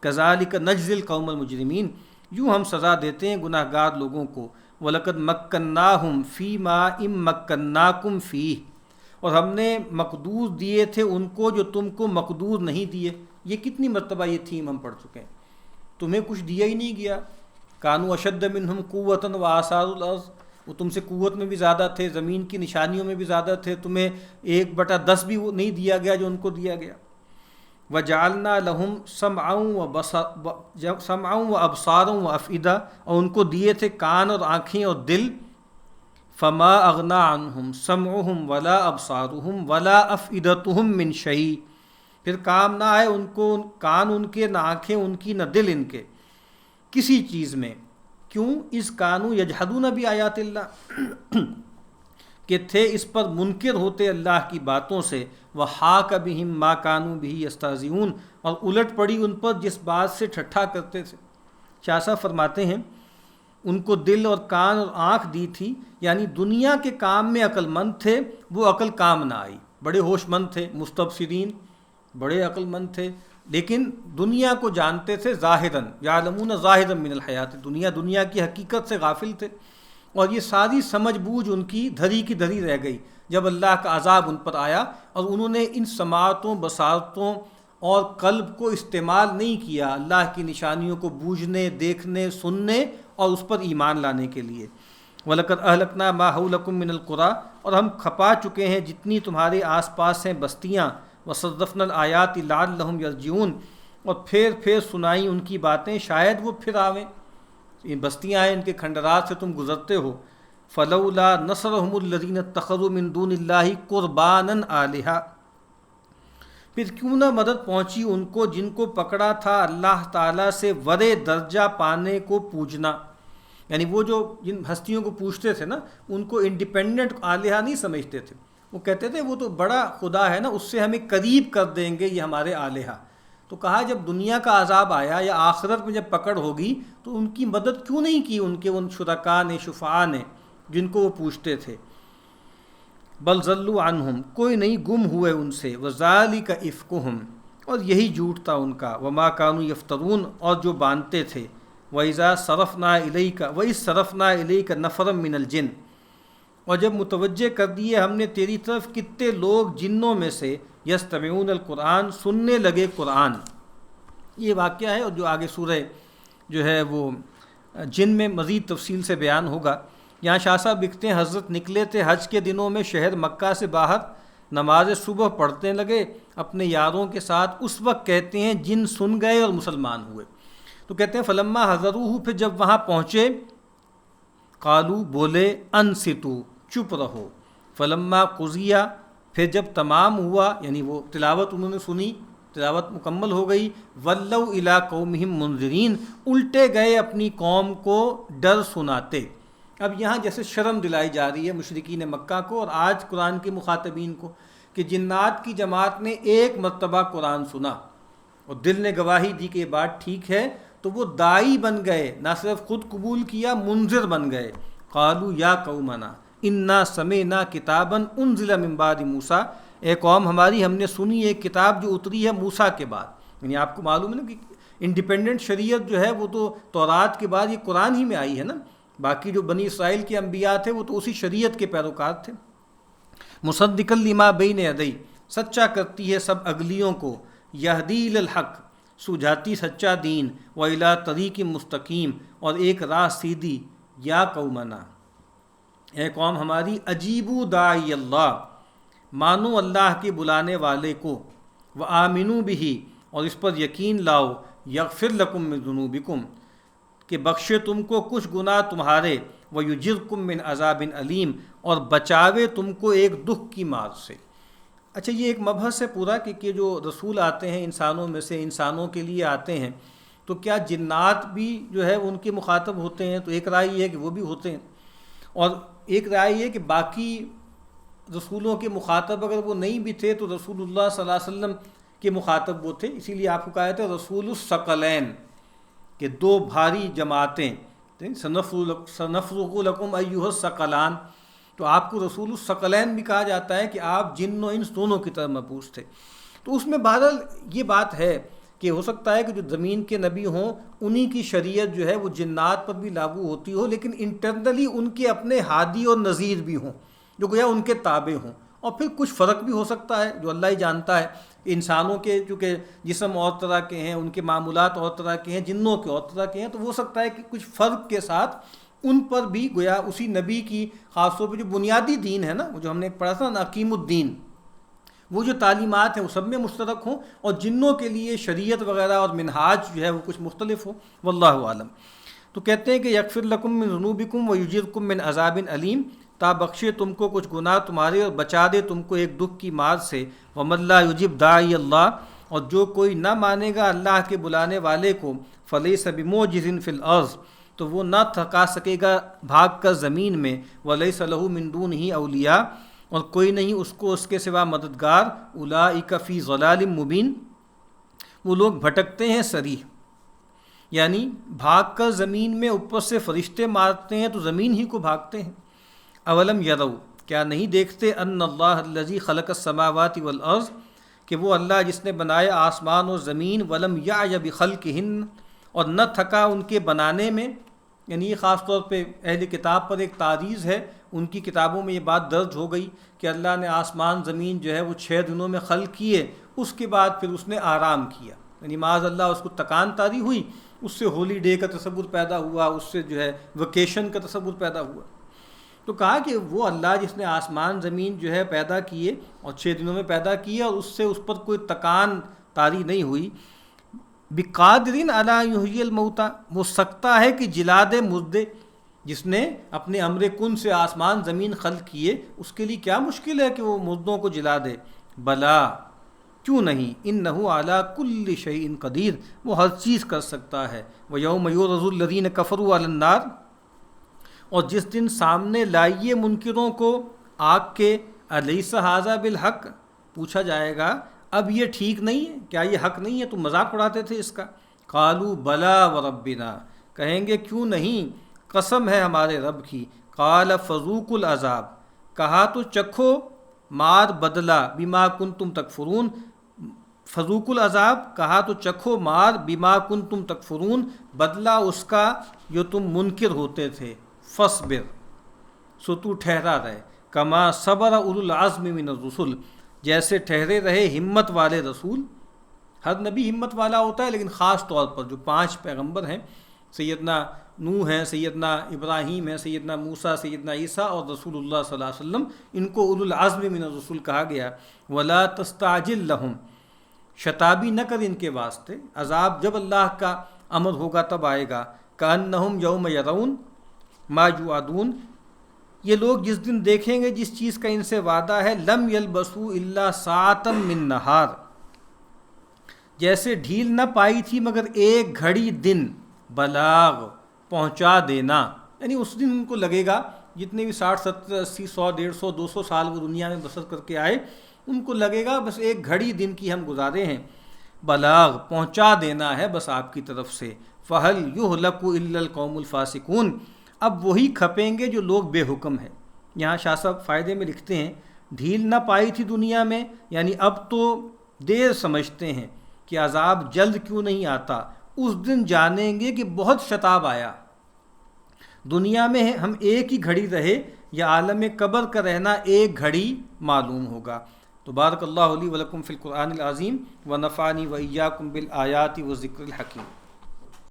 کذالک نجزی القوم المجرمین، یوں ہم سزا دیتے ہیں گناہ گار لوگوں کو۔ وَلَقَدْ مَكَّنَّاهُمْ فِي مَا إِن مَّكَّنَّاكُمْ فِيهِ، اور ہم نے مقدور دیے تھے ان کو جو تم کو مقدور نہیں دیے۔ یہ کتنی مرتبہ یہ تھیم ہم پڑھ چکے ہیں، تمہیں کچھ دیا ہی نہیں گیا۔ كَانُوا أَشَدَّ مِنْهُمْ قُوَّةً وَآثَارُوا الْأَرْضِ، وہ تم سے قوت میں بھی زیادہ تھے، زمین کی نشانیوں میں بھی زیادہ تھے، تمہیں 1/10 بھی وہ نہیں دیا گیا جو ان کو دیا گیا۔ وَجَعَلْنَا لَهُمْ سَمْعًا وَأَبْصَارًا وَأَفْئِدَةً، اور ان کو دیے تھے کان اور آنکھیں اور دل۔ فما اغنا عنہم سمعہم ولا ابصارہم ولا افئدتہم من شیء، پھر کام نہ آئے ان کو کان ان کے، نہ آنکھیں ان کی، نہ دل ان کے کسی چیز میں۔ کیوں؟ اذ کانوا یجحدون بآیات اللہ، کہ تھے اس پر منکر ہوتے اللہ کی باتوں سے۔ وحاق بہم ما کانوا بہ یستہزئون، اور الٹ پڑی ان پر جس بات سے ٹھٹھا کرتے تھے۔ شاہ صاحب فرماتے ہیں ان کو دل اور کان اور آنکھ دی تھی، یعنی دنیا کے کام میں عقل مند تھے، وہ عقل کام نہ آئی۔ بڑے ہوش مند تھے، مستبصرین، بڑے عقل مند تھے، لیکن دنیا کو جانتے تھے ظاہراً، یعلمون ظاہراً من الحیات دنیا، دنیا کی حقیقت سے غافل تھے، اور یہ ساری سمجھ بوجھ ان کی دھری کی دھری رہ گئی جب اللہ کا عذاب ان پر آیا، اور انہوں نے ان سماعتوں، بصارتوں اور قلب کو استعمال نہیں کیا اللہ کی نشانیوں کو بوجھنے، دیکھنے، سننے اور اس پر ایمان لانے کے لیے۔ وَلَقَدْ أَهْلَكْنَا مَا حَوْلَكُم مِّنَ الْقُرَىٰ، اور ہم کھپا چکے ہیں جتنی تمہارے آس پاس ہیں بستیاں۔ وَصَرَّفْنَا الْآيَاتِ لَعَلَّهُمْ يَرْجِعُونَ، اور پھر سنائی ان کی باتیں شاید وہ پھر آویں۔ یہ بستیاں ہیں، ان کے کھنڈرات سے تم گزرتے ہو۔ فَلَوْلَا نَصَرَهُمُ الَّذِينَ اتَّخَذُوا مِن دُونِ اللَّهِ قُرْبَانًا آلِهَةً، پھر کیوں نہ مدد پہنچی ان کو جن کو پکڑا تھا اللہ تعالیٰ سے ورے درجہ پانے کو پوجنا، یعنی وہ جو جن ہستیوں کو پوجتے تھے نا، ان کو انڈیپینڈنٹ آلیہ نہیں سمجھتے تھے، وہ کہتے تھے وہ تو بڑا خدا ہے نا، اس سے ہمیں قریب کر دیں گے یہ ہمارے آلیہ۔ تو کہا جب دنیا کا عذاب آیا یا آخرت میں جب پکڑ ہوگی تو ان کی مدد کیوں نہیں کی ان کے ان شرکاء نے، شفعاء نے جن کو وہ پوجتے تھے۔ بل ضلوا عنہم، کوئی نہیں گم ہوئے ان سے۔ وذالک افکہم، اور یہی جھوٹ تھا ان کا۔ وما کانوا یفترون، اور جو باندھتے تھے۔ وَإِذَا صَرَفْنَا إِلَيْكَ وَإِذْ صَرَفْنَا إِلَيْكَ نَفَرًا مِّنَ الْجِنِّ، اور جب متوجہ کر دیے ہم نے تیری طرف کتنے لوگ جنوں میں سے، یستمعون القرآن، سننے لگے قرآن۔ یہ واقعہ ہے، اور جو آگے سورہ جو ہے وہ جن میں مزید تفصیل سے بیان ہوگا۔ یہاں شاہ صاحب لکھتے ہیں حضرت نکلے تھے حج کے دنوں میں شہر مکہ سے باہر، نماز صبح پڑھنے لگے اپنے یاروں کے ساتھ، اس وقت کہتے ہیں جن سن گئے اور مسلمان ہوئے۔ تو کہتے ہیں فلما حضروہ، پھر جب وہاں پہنچے، قالو بولے، انصتو چپ رہو، فلما قضی، پھر جب تمام ہوا، یعنی وہ تلاوت انہوں نے سنی، تلاوت مکمل ہو گئی، ولوا الی قومہم منذرین، الٹے گئے اپنی قوم کو ڈر سناتے۔ اب یہاں جیسے شرم دلائی جا رہی ہے مشرکین مکہ کو اور آج قرآن کے مخاطبین کو، کہ جنات کی جماعت نے ایک مرتبہ قرآن سنا اور دل نے گواہی دی کہ یہ بات ٹھیک ہے، تو وہ داعی بن گئے، نہ صرف خود قبول کیا، منذر بن گئے۔ قالوا یا قومنا انا سمعنا کتابا انزل من بعد موسیٰ، اے قوم ہماری ہم نے سنی ایک کتاب جو اتری ہے موسیٰ کے بعد۔ یعنی آپ کو معلوم ہے نا کہ انڈیپینڈنٹ شریعت جو ہے وہ تو تورات کے بعد یہ قرآن ہی میں آئی ہے نا، باقی جو بنی اسرائیل کے انبیاء تھے وہ تو اسی شریعت کے پیروکار تھے۔ مصدقا لما بین یدی، سچا کرتی ہے سب اگلیوں کو، یہدی الی الحق، سجھاتی سچا دین، وَإِلَىٰ طریق مستقیم، اور ایک راہ سیدھی۔ یا قومنا، اے قوم ہماری، اجیبوا داعی اللہ، مانو اللہ کے بلانے والے کو، وآمنوا بہ، اور اس پر یقین لاؤ، یغفر لکم من ذنوبکم، کہ بخشے تم کو کچھ گناہ تمہارے، ویجرکم من عذاب علیم، اور بچاوے تم کو ایک دکھ کی مار سے۔ اچھا یہ ایک مبحث ہے پورا کہ جو رسول آتے ہیں انسانوں میں سے، انسانوں کے لیے آتے ہیں، تو کیا جنات بھی جو ہے ان کے مخاطب ہوتے ہیں؟ تو ایک رائے یہ ہے کہ وہ بھی ہوتے ہیں، اور ایک رائے یہ ہے کہ باقی رسولوں کے مخاطب اگر وہ نہیں بھی تھے تو رسول اللہ صلی اللہ علیہ وسلم کے مخاطب وہ تھے، اسی لیے آپ کو کہا تھا رسول الثقلین، کہ دو بھاری جماعتیں، سنفرغ لکم ایھا الثقلان، تو آپ کو رسول الثقلین بھی کہا جاتا ہے کہ آپ جن و انس دونوں کی طرف مبعوث تھے۔ تو اس میں بہرحال یہ بات ہے کہ ہو سکتا ہے کہ جو زمین کے نبی ہوں انہی کی شریعت جو ہے وہ جنات پر بھی لاگو ہوتی ہو، لیکن انٹرنلی ان کے اپنے ہادی اور نذیر بھی ہوں جو گویا ان کے تابع ہوں، اور پھر کچھ فرق بھی ہو سکتا ہے جو اللہ ہی جانتا ہے۔ انسانوں کے چونکہ جسم اور طرح کے ہیں، ان کے معمولات اور طرح کے ہیں، جنوں کے اور طرح کے ہیں، تو ہو سکتا ہے کہ کچھ فرق کے ساتھ ان پر بھی گویا اسی نبی کی خاص طور پہ جو بنیادی دین ہے نا، وہ جو ہم نے پڑھا تھا نا، حکیم الدین، وہ جو تعلیمات ہیں وہ سب میں مشترک ہوں، اور جنوں کے لیے شریعت وغیرہ اور منہاج جو ہے وہ کچھ مختلف ہو، واللہ عالم۔ تو کہتے ہیں کہ یغفر لکم من ذنوبکم ویجرکم من عذاب علیم، تا بخشے تم کو کچھ گناہ تمہارے اور بچا دے تم کو ایک دکھ کی مار سے، ومن لا یجب داعی اللہ، اور جو کوئی نہ مانے گا اللہ کے بلانے والے کو، فلیس بمعجز فی الارض، تو وہ نہ تھکا سکے گا بھاگ کر زمین میں، ولیس لہ من دونہ اولیاء، اور کوئی نہیں اس کو اس کے سوا مددگار، اولئک فی ضلال مبین، وہ لوگ بھٹکتے ہیں صریح، یعنی بھاگ کر زمین میں اوپر سے فرشتے مارتے ہیں تو زمین ہی کو بھاگتے ہیں۔ اولم یروا، کیا نہیں دیکھتے، ان اللہ الذی خلق السماوات والارض، کہ وہ اللہ جس نے بنائے آسمان اور زمین، ولم یعی بخلقہن، اور نہ تھکا ان کے بنانے میں، یعنی یہ خاص طور پہ اہل کتاب پر ایک تعریض ہے، ان کی کتابوں میں یہ بات درج ہو گئی کہ اللہ نے آسمان زمین جو ہے وہ 6 دنوں میں خلق کیے، اس کے بعد پھر اس نے آرام کیا، یعنی معاذ اللہ اس کو تکان طاری ہوئی، اس سے ہولی ڈے کا تصور پیدا ہوا، اس سے جو ہے ویکیشن کا تصور پیدا ہوا۔ تو کہا کہ وہ اللہ جس نے آسمان زمین جو ہے پیدا کیے اور 6 دنوں میں پیدا کیے، اور اس سے اس پر کوئی تکان طاری نہیں ہوئی، بقادرین علی یحیی الموتیٰ، وہ سکتا ہے کہ جلا دے مردے، جس نے اپنے امر کن سے آسمان زمین خلق کیے، اس کے لیے کیا مشکل ہے کہ وہ مردوں کو جلا دے؟ بلا، کیوں نہیں، انہ علی کل شیء قدیر، وہ ہر چیز کر سکتا ہے۔ ویوم یعرض الذین کفروا علی النار، اور جس دن سامنے لائیے منکروں کو آگ کے، الیس ھذا بالحق، پوچھا جائے گا اب یہ ٹھیک نہیں ہے، کیا یہ حق نہیں ہے، تم مذاق اڑاتے تھے اس کا؟ قالوا بلا وربنا، کہیں گے کیوں نہیں، قسم ہے ہمارے رب کی۔ قال فذوقوا العذاب، کہا تو چکھو مار بدلہ، بما کنتم تکفرون، فذوقوا العذاب، کہا تو چکھو مار، بما کنتم تکفرون، بدلہ اس کا جو تم منکر ہوتے تھے، فاصبر، سو تو ٹھہرا رہے، کما صبر اولو العزم من الرسل، جیسے ٹھہرے رہے ہمت والے رسول۔ ہر نبی ہمت والا ہوتا ہے، لیکن خاص طور پر جو 5 پیغمبر ہیں، سیدنا نوح ہیں، سیدنا ابراہیم ہیں، سیدنا موسیٰ، سیدنا عیسیٰ اور رسول اللہ صلی اللہ علیہ وسلم، ان کو اولو العزم من الرسل کہا گیا۔ ولا تستعجل لہم، شتابی نہ کر ان کے واسطے، عذاب جب اللہ کا امر ہوگا تب آئے گا۔ کأنہم یوم یرون ما یوعدون، یہ لوگ جس دن دیکھیں گے جس چیز کا ان سے وعدہ ہے، لم یلبسوا الا ساعۃ من نہار، جیسے ڈھیل نہ پائی تھی مگر ایک گھڑی دن، بلاغ، پہنچا دینا، یعنی اس دن ان کو لگے گا جتنے بھی 60 70 80 100 150 200 سال وہ دنیا میں بسر کر کے آئے، ان کو لگے گا بس ایک گھڑی دن کی ہم گزارے ہیں، بلاغ، پہنچا دینا ہے بس آپ کی طرف سے۔ فہل یہلک الا القوم الفاسقون، اب وہی کھپیں گے جو لوگ بے حکم ہیں۔ یہاں شاہ صاحب فائدے میں لکھتے ہیں، ڈھیل نہ پائی تھی دنیا میں، یعنی اب تو دیر سمجھتے ہیں کہ عذاب جلد کیوں نہیں آتا، اس دن جانیں گے کہ بہت شتاب آیا۔ دنیا میں ہم ایک ہی گھڑی رہے یا عالم قبر کا رہنا ایک گھڑی معلوم ہوگا۔ تو بارک اللہ لی ولکم فی القرآن العظیم ونفعنی وإیاکم بالآیات والذکر الحکیم۔